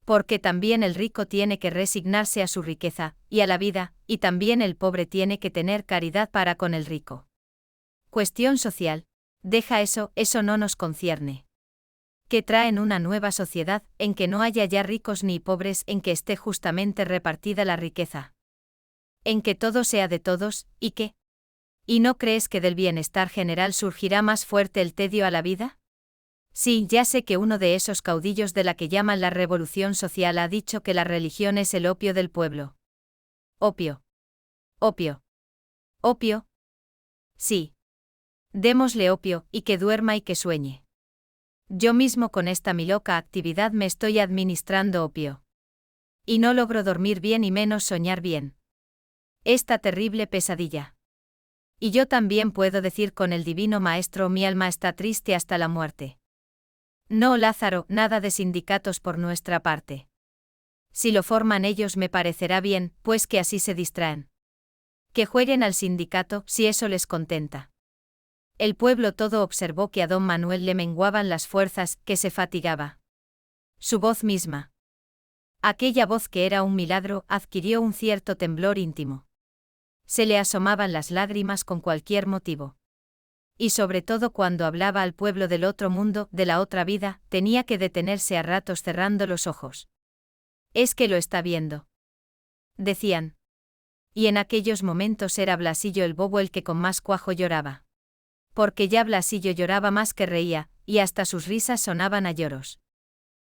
Porque también el rico tiene que resignarse a su riqueza, y a la vida, y también el pobre tiene que tener caridad para con el rico. Cuestión social. Deja eso, eso no nos concierne. Que traen una nueva sociedad, en que no haya ya ricos ni pobres, en que esté justamente repartida la riqueza. En que todo sea de todos, ¿y qué? ¿Y no crees que del bienestar general surgirá más fuerte el tedio a la vida? Sí, ya sé que uno de esos caudillos de la que llaman la revolución social ha dicho que la religión es el opio del pueblo. Opio. Opio. Opio. Sí. Démosle opio, y que duerma y que sueñe. Yo mismo con esta mi loca actividad me estoy administrando opio. Y no logro dormir bien y menos soñar bien. Esta terrible pesadilla. Y yo también puedo decir con el divino maestro: mi alma está triste hasta la muerte. No, Lázaro, nada de sindicatos por nuestra parte. Si lo forman ellos me parecerá bien, pues que así se distraen. Que jueguen al sindicato, si eso les contenta. El pueblo todo observó que a don Manuel le menguaban las fuerzas, que se fatigaba. Su voz misma. Aquella voz que era un milagro, adquirió un cierto temblor íntimo. Se le asomaban las lágrimas con cualquier motivo. Y sobre todo cuando hablaba al pueblo del otro mundo, de la otra vida, tenía que detenerse a ratos cerrando los ojos. Es que lo está viendo, decían. Y en aquellos momentos era Blasillo el bobo el que con más cuajo lloraba. Porque ya Blasillo lloraba más que reía, y hasta sus risas sonaban a lloros.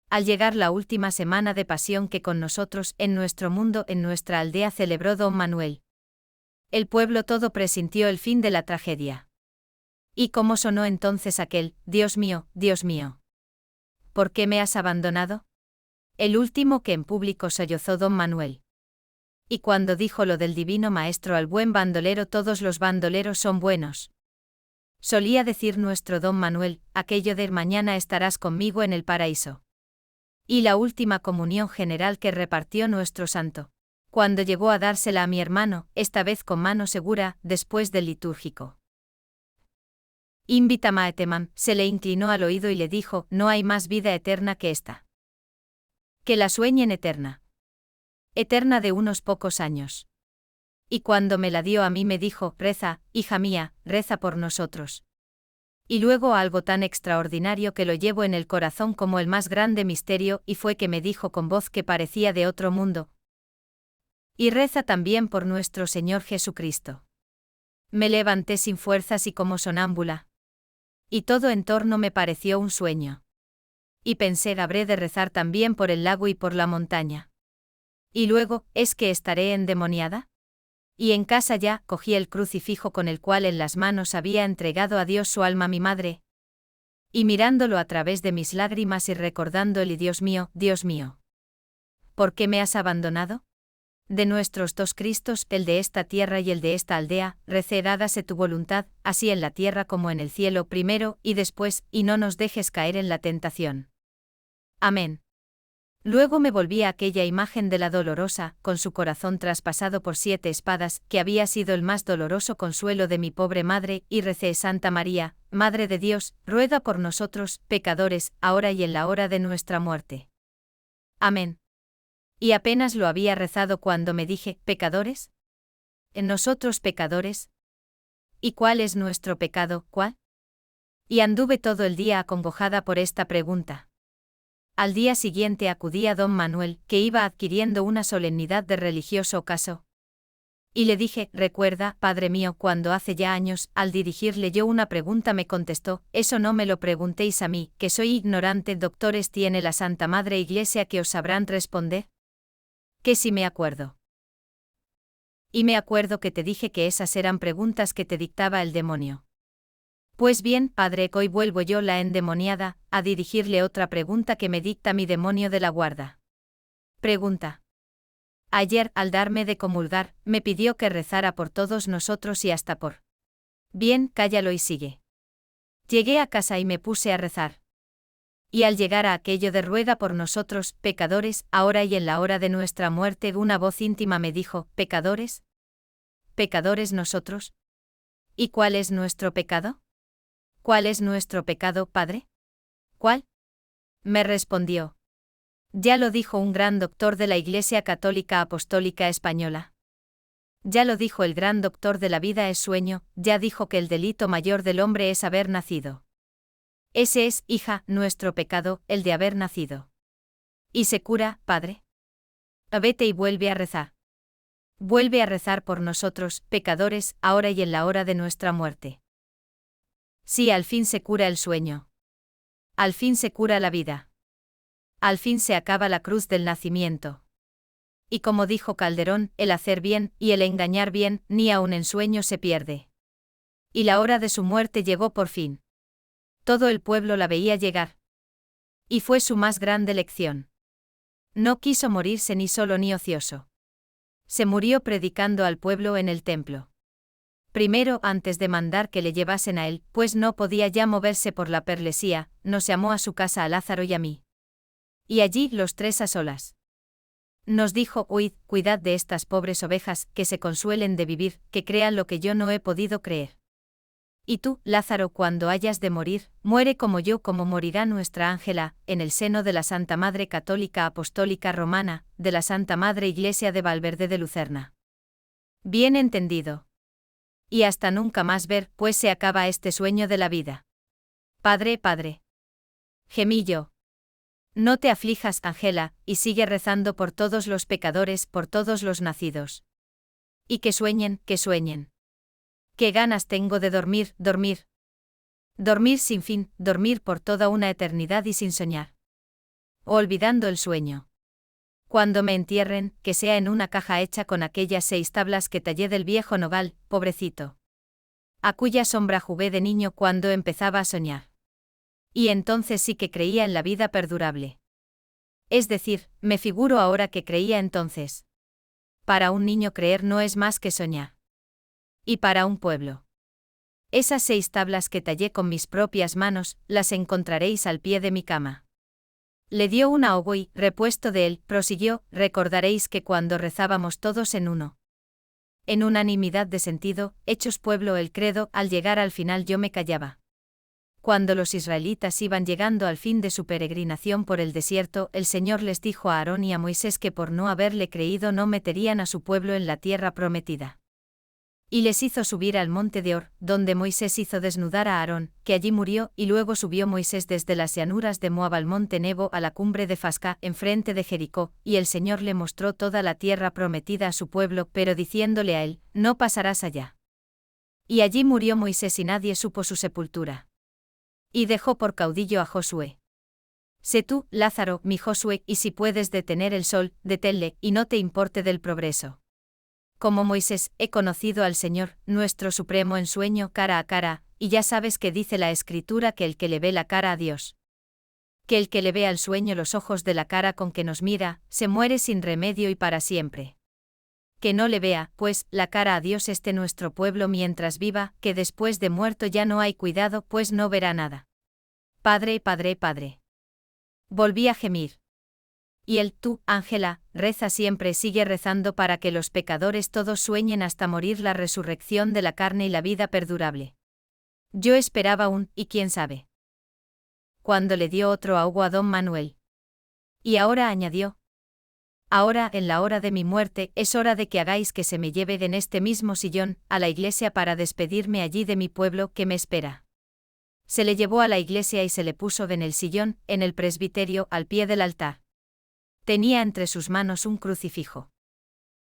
Al llegar la última semana de pasión que con nosotros, en nuestro mundo, en nuestra aldea celebró don Manuel, el pueblo todo presintió el fin de la tragedia. ¿Y cómo sonó entonces aquel, Dios mío, ¿por qué me has abandonado? El último que en público sollozó don Manuel. Y cuando dijo lo del divino maestro al buen bandolero, todos los bandoleros son buenos. Solía decir nuestro don Manuel, aquello de mañana estarás conmigo en el paraíso. Y la última comunión general que repartió nuestro santo, cuando llegó a dársela a mi hermano, esta vez con mano segura, después del litúrgico Invita Maeteman, se le inclinó al oído y le dijo, no hay más vida eterna que esta. Que la sueñen eterna. Eterna de unos pocos años. Y cuando me la dio a mí me dijo, reza, hija mía, reza por nosotros. Y luego algo tan extraordinario que lo llevo en el corazón como el más grande misterio, y fue que me dijo con voz que parecía de otro mundo. Y reza también por nuestro Señor Jesucristo. Me levanté sin fuerzas y como sonámbula. Y todo en torno me pareció un sueño. Y pensé, habré de rezar también por el lago y por la montaña. Y luego, ¿es que estaré endemoniada? Y en casa ya, cogí el crucifijo con el cual en las manos había entregado a Dios su alma mi madre. Y mirándolo a través de mis lágrimas y recordándole, Dios mío, ¿por qué me has abandonado? De nuestros dos Cristos, el de esta tierra y el de esta aldea, recé, hágase tu voluntad, así en la tierra como en el cielo, primero y después, y no nos dejes caer en la tentación. Amén. Luego me volví a aquella imagen de la dolorosa, con su corazón traspasado por 7 espadas, que había sido el más doloroso consuelo de mi pobre madre, y recé, Santa María, Madre de Dios, ruega por nosotros, pecadores, ahora y en la hora de nuestra muerte. Amén. Y apenas lo había rezado cuando me dije, ¿pecadores? ¿En nosotros pecadores? ¿Y cuál es nuestro pecado, cuál? Y anduve todo el día acongojada por esta pregunta. Al día siguiente acudí a don Manuel, que iba adquiriendo una solemnidad de religioso ocaso. Y le dije, recuerda, padre mío, cuando hace ya años, al dirigirle yo una pregunta me contestó, eso no me lo preguntéis a mí, que soy ignorante, doctores tiene la Santa Madre Iglesia que os sabrán responder. Que si me acuerdo. Y me acuerdo que te dije que esas eran preguntas que te dictaba el demonio. Pues bien, padre, hoy vuelvo yo la endemoniada, a dirigirle otra pregunta que me dicta mi demonio de la guarda. Pregunta. Ayer, al darme de comulgar, me pidió que rezara por todos nosotros y hasta por. Bien, cállalo y sigue. Llegué a casa y me puse a rezar. Y al llegar a aquello de ruega por nosotros, pecadores, ahora y en la hora de nuestra muerte, una voz íntima me dijo, ¿pecadores? ¿Pecadores nosotros? ¿Y cuál es nuestro pecado? ¿Cuál es nuestro pecado, padre? ¿Cuál? Me respondió. Ya lo dijo un gran doctor de la Iglesia Católica Apostólica Española. Ya lo dijo el gran doctor de la vida es sueño, ya dijo que el delito mayor del hombre es haber nacido. Ese es, hija, nuestro pecado, el de haber nacido. ¿Y se cura, padre? Vete y vuelve a rezar. Vuelve a rezar por nosotros, pecadores, ahora y en la hora de nuestra muerte. Sí, al fin se cura el sueño. Al fin se cura la vida. Al fin se acaba la cruz del nacimiento. Y como dijo Calderón, el hacer bien y el engañar bien, ni aun en sueño se pierde. Y la hora de su muerte llegó por fin. Todo el pueblo la veía llegar. Y fue su más grande lección. No quiso morirse ni solo ni ocioso. Se murió predicando al pueblo en el templo. Primero, antes de mandar que le llevasen a él, pues no podía ya moverse por la perlesía, nos llamó a su casa a Lázaro y a mí. Y allí, los 3 a solas. Nos dijo, huid, cuidad de estas pobres ovejas, que se consuelen de vivir, que crean lo que yo no he podido creer. Y tú, Lázaro, cuando hayas de morir, muere como yo, como morirá nuestra Ángela, en el seno de la Santa Madre Católica Apostólica Romana, de la Santa Madre Iglesia de Valverde de Lucerna. Bien entendido. Y hasta nunca más ver, pues se acaba este sueño de la vida. Padre, padre. Gemí yo. No te aflijas, Ángela, y sigue rezando por todos los pecadores, por todos los nacidos. Y que sueñen, que sueñen. Qué ganas tengo de dormir, dormir. Dormir sin fin, dormir por toda una eternidad y sin soñar. O olvidando el sueño. Cuando me entierren, que sea en una caja hecha con aquellas 6 tablas que tallé del viejo nogal, pobrecito. A cuya sombra jugué de niño cuando empezaba a soñar. Y entonces sí que creía en la vida perdurable. Es decir, me figuro ahora que creía entonces. Para un niño creer no es más que soñar. Y para un pueblo. Esas 6 tablas que tallé con mis propias manos, las encontraréis al pie de mi cama. Le dio un ahogo y, repuesto de él, prosiguió, recordaréis que cuando rezábamos todos en uno. En unanimidad de sentido, hechos pueblo el credo, al llegar al final yo me callaba. Cuando los israelitas iban llegando al fin de su peregrinación por el desierto, el Señor les dijo a Aarón y a Moisés que por no haberle creído no meterían a su pueblo en la tierra prometida. Y les hizo subir al monte de Hor, donde Moisés hizo desnudar a Aarón, que allí murió, y luego subió Moisés desde las llanuras de Moab al monte Nebo a la cumbre de Fasca, enfrente de Jericó, y el Señor le mostró toda la tierra prometida a su pueblo, pero diciéndole a él, no pasarás allá. Y allí murió Moisés y nadie supo su sepultura. Y dejó por caudillo a Josué. Sé tú, Lázaro, mi Josué, y si puedes detener el sol, deténle, y no te importe del progreso. Como Moisés, he conocido al Señor, nuestro Supremo en sueño cara a cara, y ya sabes que dice la Escritura que el que le ve la cara a Dios. Que el que le ve al sueño los ojos de la cara con que nos mira, se muere sin remedio y para siempre. Que no le vea, pues, la cara a Dios nuestro pueblo mientras viva, que después de muerto ya no hay cuidado, pues no verá nada. Padre, Padre, Padre. Volví a gemir. Y él, tú, Ángela, reza siempre, sigue rezando para que los pecadores todos sueñen hasta morir la resurrección de la carne y la vida perdurable. Yo esperaba y quién sabe. Cuando le dio otro ahogo a don Manuel. Y ahora añadió. Ahora, en la hora de mi muerte, es hora de que hagáis que se me lleve en este mismo sillón, a la iglesia para despedirme allí de mi pueblo que me espera. Se le llevó a la iglesia y se le puso en el sillón, en el presbiterio, al pie del altar. Tenía entre sus manos un crucifijo.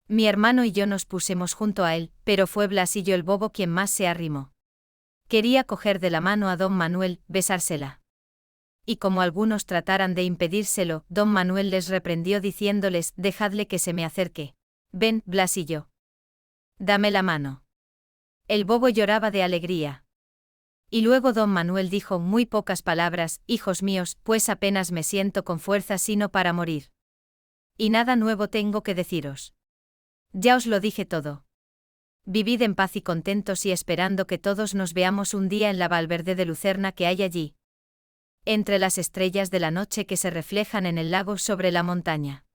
Mi hermano y yo nos pusimos junto a él, pero fue Blasillo el bobo quien más se arrimó. Quería coger de la mano a don Manuel, besársela. Y como algunos trataran de impedírselo, don Manuel les reprendió diciéndoles, dejadle que se me acerque. Ven, Blasillo. Dame la mano. El bobo lloraba de alegría. Y luego don Manuel dijo muy pocas palabras, hijos míos, pues apenas me siento con fuerza sino para morir. Y nada nuevo tengo que deciros. Ya os lo dije todo. Vivid en paz y contentos y esperando que todos nos veamos un día en la Valverde de Lucerna que hay allí. Entre las estrellas de la noche que se reflejan en el lago sobre la montaña.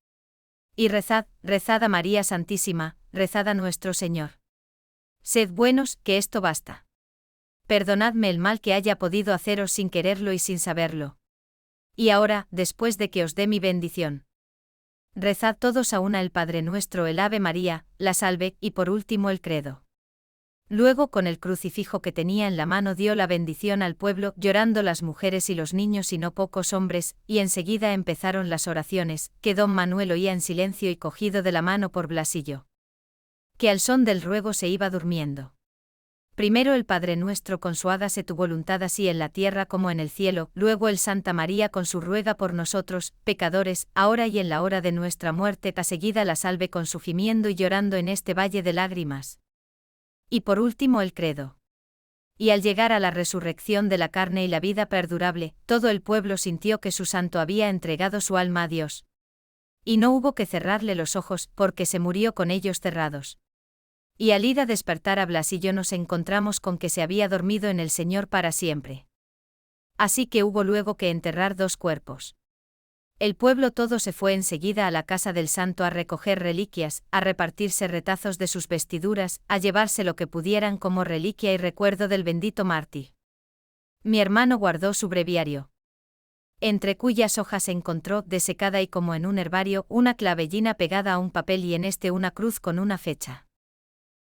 Y rezad, rezad a María Santísima, rezad a nuestro Señor. Sed buenos, que esto basta. Perdonadme el mal que haya podido haceros sin quererlo y sin saberlo. Y ahora, después de que os dé mi bendición. Rezad todos a una el Padre Nuestro, el Ave María, la Salve, y por último el Credo. Luego con el crucifijo que tenía en la mano dio la bendición al pueblo, llorando las mujeres y los niños y no pocos hombres, y enseguida empezaron las oraciones, que don Manuel oía en silencio y cogido de la mano por Blasillo. Que al son del ruego se iba durmiendo. Primero el Padre Nuestro con su hágase tu voluntad así en la tierra como en el cielo, luego el Santa María con su ruega por nosotros, pecadores, ahora y en la hora de nuestra muerte, a seguida la Salve con su gimiendo y llorando en este valle de lágrimas. Y por último el Credo. Y al llegar a la resurrección de la carne y la vida perdurable, todo el pueblo sintió que su santo había entregado su alma a Dios. Y no hubo que cerrarle los ojos, porque se murió con ellos cerrados. Y al ir a despertar a Blasillo nos encontramos con que se había dormido en el Señor para siempre. Así que hubo luego que enterrar 2 cuerpos. El pueblo todo se fue enseguida a la casa del santo a recoger reliquias, a repartirse retazos de sus vestiduras, a llevarse lo que pudieran como reliquia y recuerdo del bendito mártir. Mi hermano guardó su breviario. Entre cuyas hojas encontró, desecada y como en un herbario, una clavellina pegada a un papel y en una cruz con una fecha.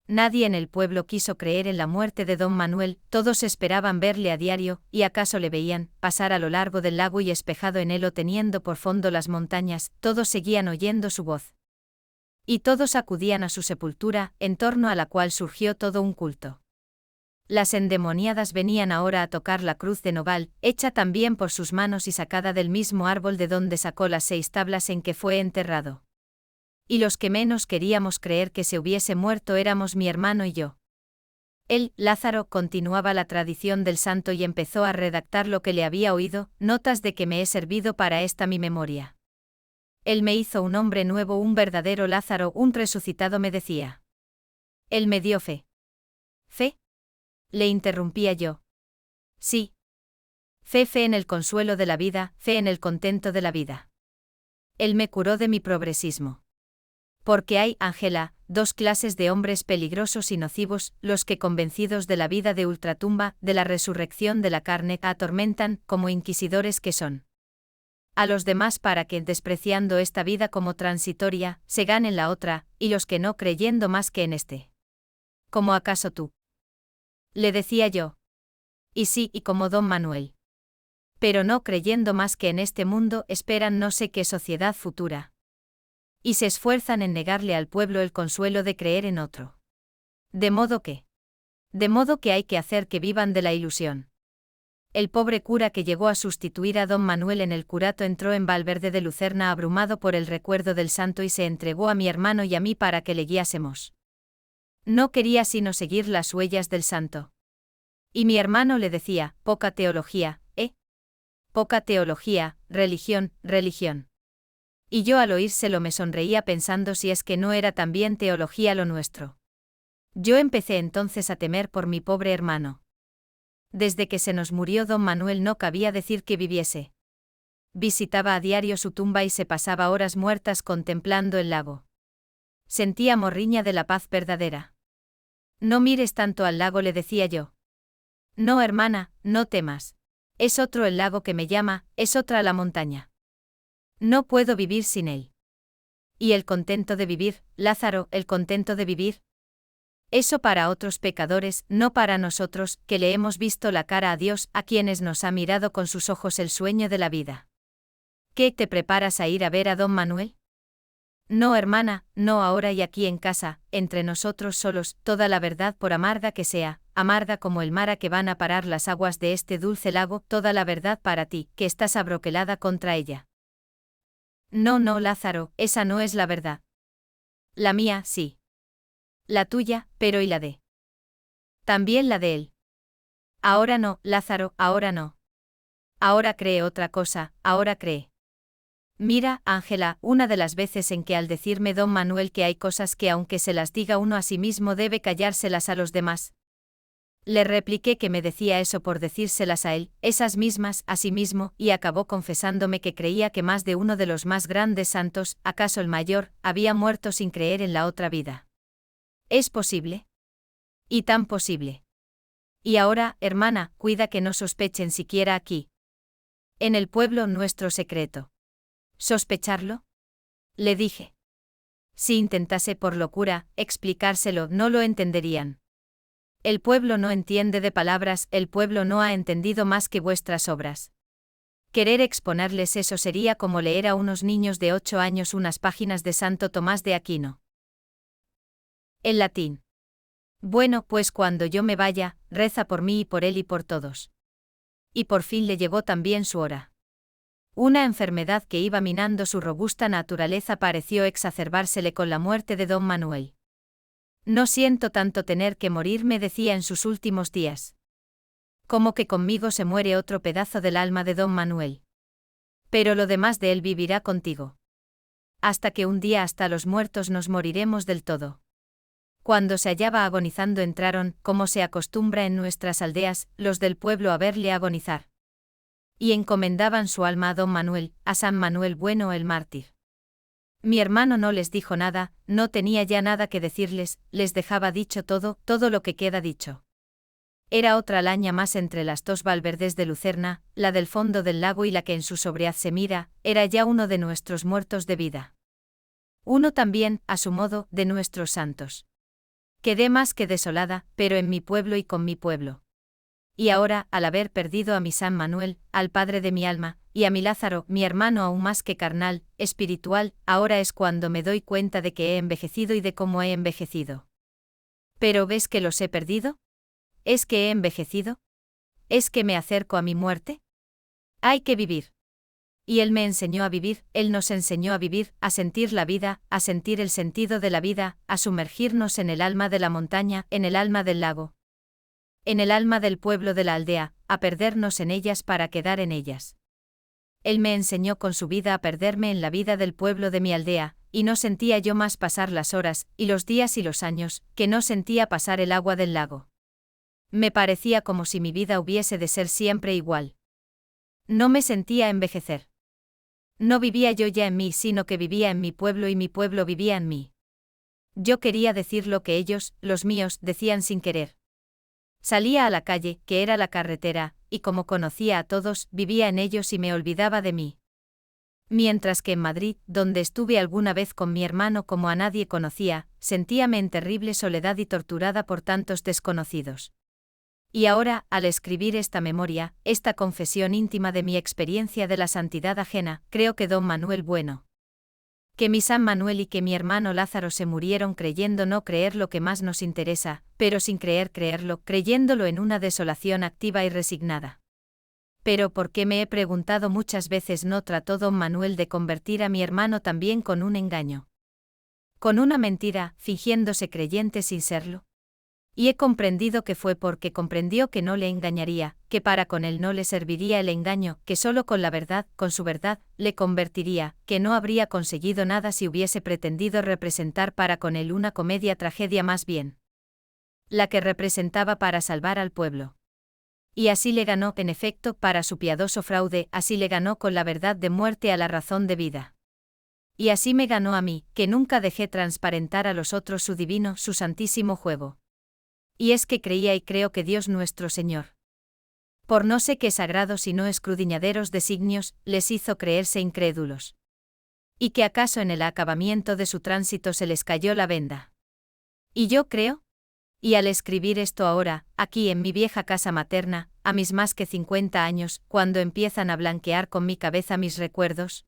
Nadie en el pueblo quiso creer en la muerte de don Manuel, todos esperaban verle a diario, y acaso le veían, pasar a lo largo del lago y espejado en él o teniendo por fondo las montañas, todos seguían oyendo su voz. Y todos acudían a su sepultura, en torno a la cual surgió todo un culto. Las endemoniadas venían ahora a tocar la cruz de nogal, hecha también por sus manos y sacada del mismo árbol de donde sacó las 6 tablas en que fue enterrado. Y los que menos queríamos creer que se hubiese muerto éramos mi hermano y yo. Él, Lázaro, continuaba la tradición del santo y empezó a redactar lo que le había oído, notas de que me he servido para esta mi memoria. Él me hizo un hombre nuevo, un verdadero Lázaro, un resucitado, me decía. Él me dio fe. ¿Fe? Le interrumpía yo. Sí. Fe en el consuelo de la vida, fe en el contento de la vida. Él me curó de mi progresismo. Porque hay, Ángela, 2 clases de hombres peligrosos y nocivos, los que convencidos de la vida de ultratumba, de la resurrección de la carne, atormentan, como inquisidores que son. A los demás para que, despreciando esta vida como transitoria, se ganen la otra, y los que no creyendo más que en este. ¿Como acaso tú? Le decía yo. Y sí, y como don Manuel. Pero no creyendo más que en este mundo, esperan no sé qué sociedad futura. Y se esfuerzan en negarle al pueblo el consuelo de creer en otro. De modo que hay que hacer que vivan de la ilusión. El pobre cura que llegó a sustituir a don Manuel en el curato entró en Valverde de Lucerna abrumado por el recuerdo del santo y se entregó a mi hermano y a mí para que le guiásemos. No quería sino seguir las huellas del santo. Y mi hermano le decía, poca teología, poca teología, religión, religión. Y yo al oírselo me sonreía pensando si es que no era también teología lo nuestro. Yo empecé entonces a temer por mi pobre hermano. Desde que se nos murió don Manuel no cabía decir que viviese. Visitaba a diario su tumba y se pasaba horas muertas contemplando el lago. Sentía morriña de la paz verdadera. No mires tanto al lago, le decía yo. No, hermana, no temas. Es otro el lago que me llama, es otra la montaña. No puedo vivir sin él. ¿Y el contento de vivir, Lázaro, el contento de vivir? Eso para otros pecadores, no para nosotros, que le hemos visto la cara a Dios, a quienes nos ha mirado con sus ojos el sueño de la vida. ¿Qué, te preparas a ir a ver a don Manuel? No, hermana, no ahora y aquí en casa, entre nosotros solos, toda la verdad por amarga que sea, amarga como el mar a que van a parar las aguas de este dulce lago, toda la verdad para ti, que estás abroquelada contra ella. No, Lázaro, esa no es la verdad. La mía, sí. La tuya, pero ¿y la de? También la de él. Ahora no, Lázaro, ahora no. Ahora cree otra cosa, ahora cree. Mira, Ángela, una de las veces en que al decirme don Manuel que hay cosas que aunque se las diga uno a sí mismo debe callárselas a los demás. Le repliqué que me decía eso por decírselas a él, esas mismas, a sí mismo, y acabó confesándome que creía que más de uno de los más grandes santos, acaso el mayor, había muerto sin creer en la otra vida. ¿Es posible? Y tan posible. Y ahora, hermana, cuida que no sospechen siquiera aquí. En el pueblo nuestro secreto. ¿Sospecharlo? Le dije. Si intentase por locura explicárselo, no lo entenderían. El pueblo no entiende de palabras, el pueblo no ha entendido más que vuestras obras. Querer exponerles eso sería como leer a unos niños de 8 años unas páginas de Santo Tomás de Aquino. El latín. Bueno, pues cuando yo me vaya, reza por mí y por él y por todos. Y por fin le llegó también su hora. Una enfermedad que iba minando su robusta naturaleza pareció exacerbársele con la muerte de don Manuel. No siento tanto tener que morir, me decía en sus últimos días. Como que conmigo se muere otro pedazo del alma de don Manuel. Pero lo demás de él vivirá contigo. Hasta que un día hasta los muertos nos moriremos del todo. Cuando se hallaba agonizando entraron, como se acostumbra en nuestras aldeas, los del pueblo a verle agonizar. Y encomendaban su alma a don Manuel, a San Manuel Bueno el mártir. Mi hermano no les dijo nada, no tenía ya nada que decirles, les dejaba dicho todo lo que queda dicho. Era otra laña más entre las 2 Valverdes de Lucerna, la del fondo del lago y la que en su sobriedad se mira, era ya uno de nuestros muertos de vida. Uno también, a su modo, de nuestros santos. Quedé más que desolada, pero en mi pueblo y con mi pueblo. Y ahora, al haber perdido a mi San Manuel, al padre de mi alma, y a mi Lázaro, mi hermano aún más que carnal, espiritual, ahora es cuando me doy cuenta de que he envejecido y de cómo he envejecido. ¿Pero ves que los he perdido? ¿Es que he envejecido? ¿Es que me acerco a mi muerte? Hay que vivir. Y Él me enseñó a vivir, Él nos enseñó a vivir, a sentir la vida, a sentir el sentido de la vida, a sumergirnos en el alma de la montaña, en el alma del lago, en el alma del pueblo de la aldea, a perdernos en ellas para quedar en ellas. Él me enseñó con su vida a perderme en la vida del pueblo de mi aldea, y no sentía yo más pasar las horas, y los días y los años, que no sentía pasar el agua del lago. Me parecía como si mi vida hubiese de ser siempre igual. No me sentía envejecer. No vivía yo ya en mí, sino que vivía en mi pueblo y mi pueblo vivía en mí. Yo quería decir lo que ellos, los míos, decían sin querer. Salía a la calle, que era la carretera, y como conocía a todos, vivía en ellos y me olvidaba de mí. Mientras que en Madrid, donde estuve alguna vez con mi hermano como a nadie conocía, sentíame en terrible soledad y torturada por tantos desconocidos. Y ahora, al escribir esta memoria, esta confesión íntima de mi experiencia de la santidad ajena, creo que don Manuel Bueno, que mi San Manuel y que mi hermano Lázaro se murieron creyendo no creer lo que más nos interesa, pero sin creer creerlo, creyéndolo en una desolación activa y resignada. Pero ¿por qué me he preguntado muchas veces no trató don Manuel de convertir a mi hermano también con un engaño? Con una mentira, fingiéndose creyente sin serlo. Y he comprendido que fue porque comprendió que no le engañaría, que para con él no le serviría el engaño, que solo con la verdad, con su verdad, le convertiría, que no habría conseguido nada si hubiese pretendido representar para con él una comedia-tragedia más bien. La que representaba para salvar al pueblo. Y así le ganó, en efecto, para su piadoso fraude, así le ganó con la verdad de muerte a la razón de vida. Y así me ganó a mí, que nunca dejé transparentar a los otros su divino, su santísimo juego. Y es que creía y creo que Dios nuestro Señor, por no sé qué sagrados y no escudriñaderos designios, les hizo creerse incrédulos. Y que acaso en el acabamiento de su tránsito se les cayó la venda. Y yo creo. Y al escribir esto ahora, aquí en mi vieja casa materna, a mis más que 50 años, cuando empiezan a blanquear con mi cabeza mis recuerdos,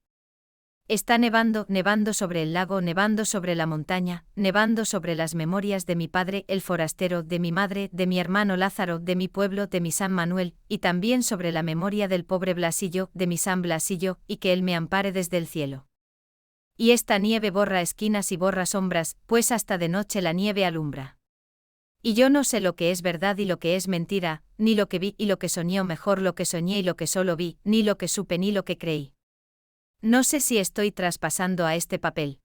está nevando, nevando sobre el lago, nevando sobre la montaña, nevando sobre las memorias de mi padre, el forastero, de mi madre, de mi hermano Lázaro, de mi pueblo, de mi San Manuel, y también sobre la memoria del pobre Blasillo, de mi San Blasillo, y que él me ampare desde el cielo. Y esta nieve borra esquinas y borra sombras, pues hasta de noche la nieve alumbra. Y yo no sé lo que es verdad y lo que es mentira, ni lo que vi y lo que soñé o mejor lo que soñé y lo que solo vi, ni lo que supe ni lo que creí. No sé si estoy traspasando a este papel,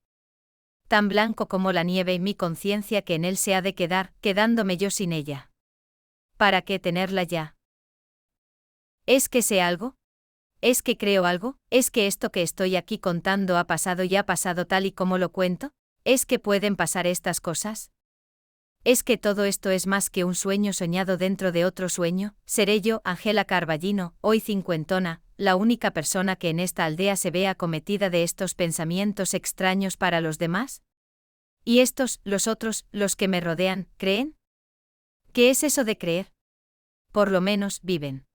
tan blanco como la nieve y mi conciencia que en él se ha de quedar, quedándome yo sin ella. ¿Para qué tenerla ya? ¿Es que sé algo? ¿Es que creo algo? ¿Es que esto que estoy aquí contando ha pasado y ha pasado tal y como lo cuento? ¿Es que pueden pasar estas cosas? ¿Es que todo esto es más que un sueño soñado dentro de otro sueño? ¿Seré yo, Ángela Carballino, hoy cincuentona, la única persona que en esta aldea se ve acometida de estos pensamientos extraños para los demás? ¿Y estos, los otros, los que me rodean, creen? ¿Qué es eso de creer? Por lo menos, viven.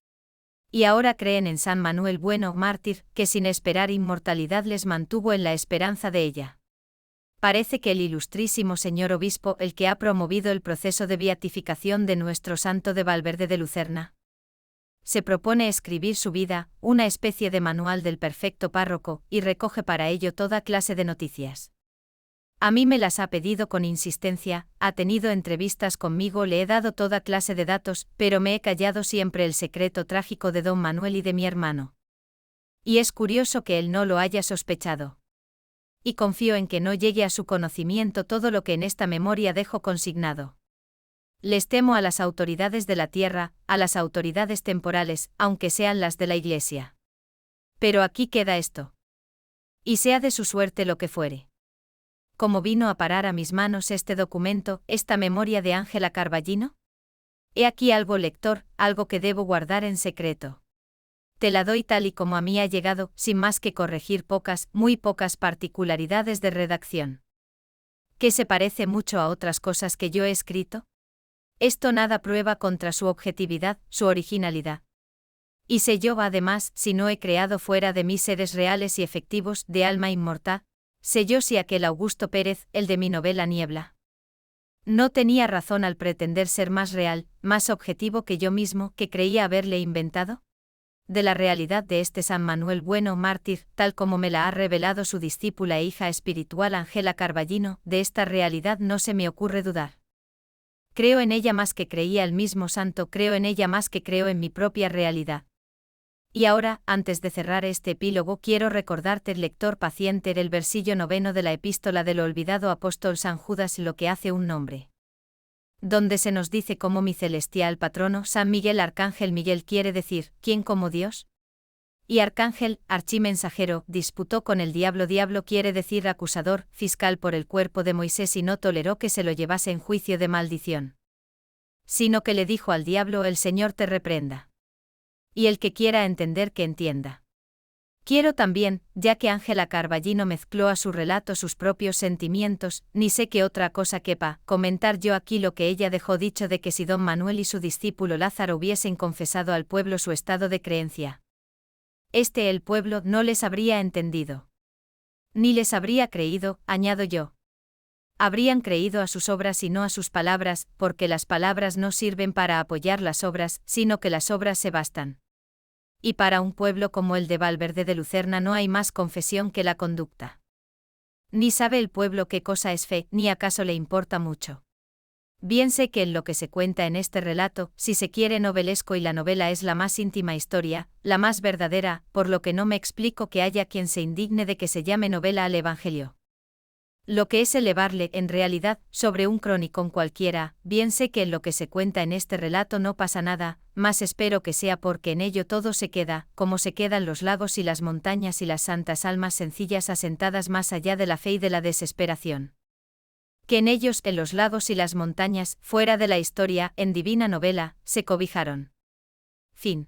Y ahora creen en San Manuel Bueno, mártir, que sin esperar inmortalidad les mantuvo en la esperanza de ella. Parece que el ilustrísimo señor obispo, el que ha promovido el proceso de beatificación de nuestro santo de Valverde de Lucerna, se propone escribir su vida, una especie de manual del perfecto párroco, y recoge para ello toda clase de noticias. A mí me las ha pedido con insistencia, ha tenido entrevistas conmigo, le he dado toda clase de datos, pero me he callado siempre el secreto trágico de don Manuel y de mi hermano. Y es curioso que él no lo haya sospechado. Y confío en que no llegue a su conocimiento todo lo que en esta memoria dejo consignado. Les temo a las autoridades de la tierra, a las autoridades temporales, aunque sean las de la Iglesia. Pero aquí queda esto. Y sea de su suerte lo que fuere. ¿Cómo vino a parar a mis manos este documento, esta memoria de Ángela Carballino? He aquí algo, lector, algo que debo guardar en secreto. Te la doy tal y como a mí ha llegado, sin más que corregir pocas, muy pocas particularidades de redacción. ¿Qué se parece mucho a otras cosas que yo he escrito? Esto nada prueba contra su objetividad, su originalidad. Y sé yo, además, si no he creado fuera de mí seres reales y efectivos, de alma inmortal, sé yo si aquel Augusto Pérez, el de mi novela Niebla, No tenía razón al pretender ser más real, más objetivo que yo mismo, que creía haberle inventado. De la realidad de este San Manuel Bueno mártir, tal como me la ha revelado su discípula e hija espiritual Ángela Carballino, de esta realidad no se me ocurre dudar. Creo en ella más que creía el mismo santo, creo en ella más que creo en mi propia realidad. Y ahora, antes de cerrar este epílogo, quiero recordarte, lector paciente, el versillo 9 de la epístola del olvidado apóstol San Judas, lo que hace un nombre. Donde se nos dice como mi celestial patrono, San Miguel Arcángel. Miguel quiere decir, ¿quién como Dios? Y Arcángel, archimensajero, disputó con el diablo. Diablo quiere decir acusador, fiscal por el cuerpo de Moisés, y no toleró que se lo llevase en juicio de maldición. Sino que le dijo al diablo: el Señor te reprenda. Y el que quiera entender, que entienda. Quiero también, ya que Ángela Carballino mezcló a su relato sus propios sentimientos, ni sé qué otra cosa quepa, comentar yo aquí lo que ella dejó dicho de que si don Manuel y su discípulo Lázaro hubiesen confesado al pueblo su estado de creencia, el pueblo no les habría entendido. Ni les habría creído, añado yo. Habrían creído a sus obras y no a sus palabras, porque las palabras no sirven para apoyar las obras, sino que las obras se bastan. Y para un pueblo como el de Valverde de Lucerna no hay más confesión que la conducta. Ni sabe el pueblo qué cosa es fe, ni acaso le importa mucho. Bien sé que en lo que se cuenta en este relato, si se quiere novelesco, y la novela es la más íntima historia, la más verdadera, por lo que no me explico que haya quien se indigne de que se llame novela al Evangelio. Lo que es elevarle, en realidad, sobre un cronicón cualquiera. Bien sé que en lo que se cuenta en este relato no pasa nada, mas espero que sea porque en ello todo se queda, como se quedan los lagos y las montañas y las santas almas sencillas asentadas más allá de la fe y de la desesperación. Que en ellos, en los lagos y las montañas, fuera de la historia, en divina novela, se cobijaron. Fin.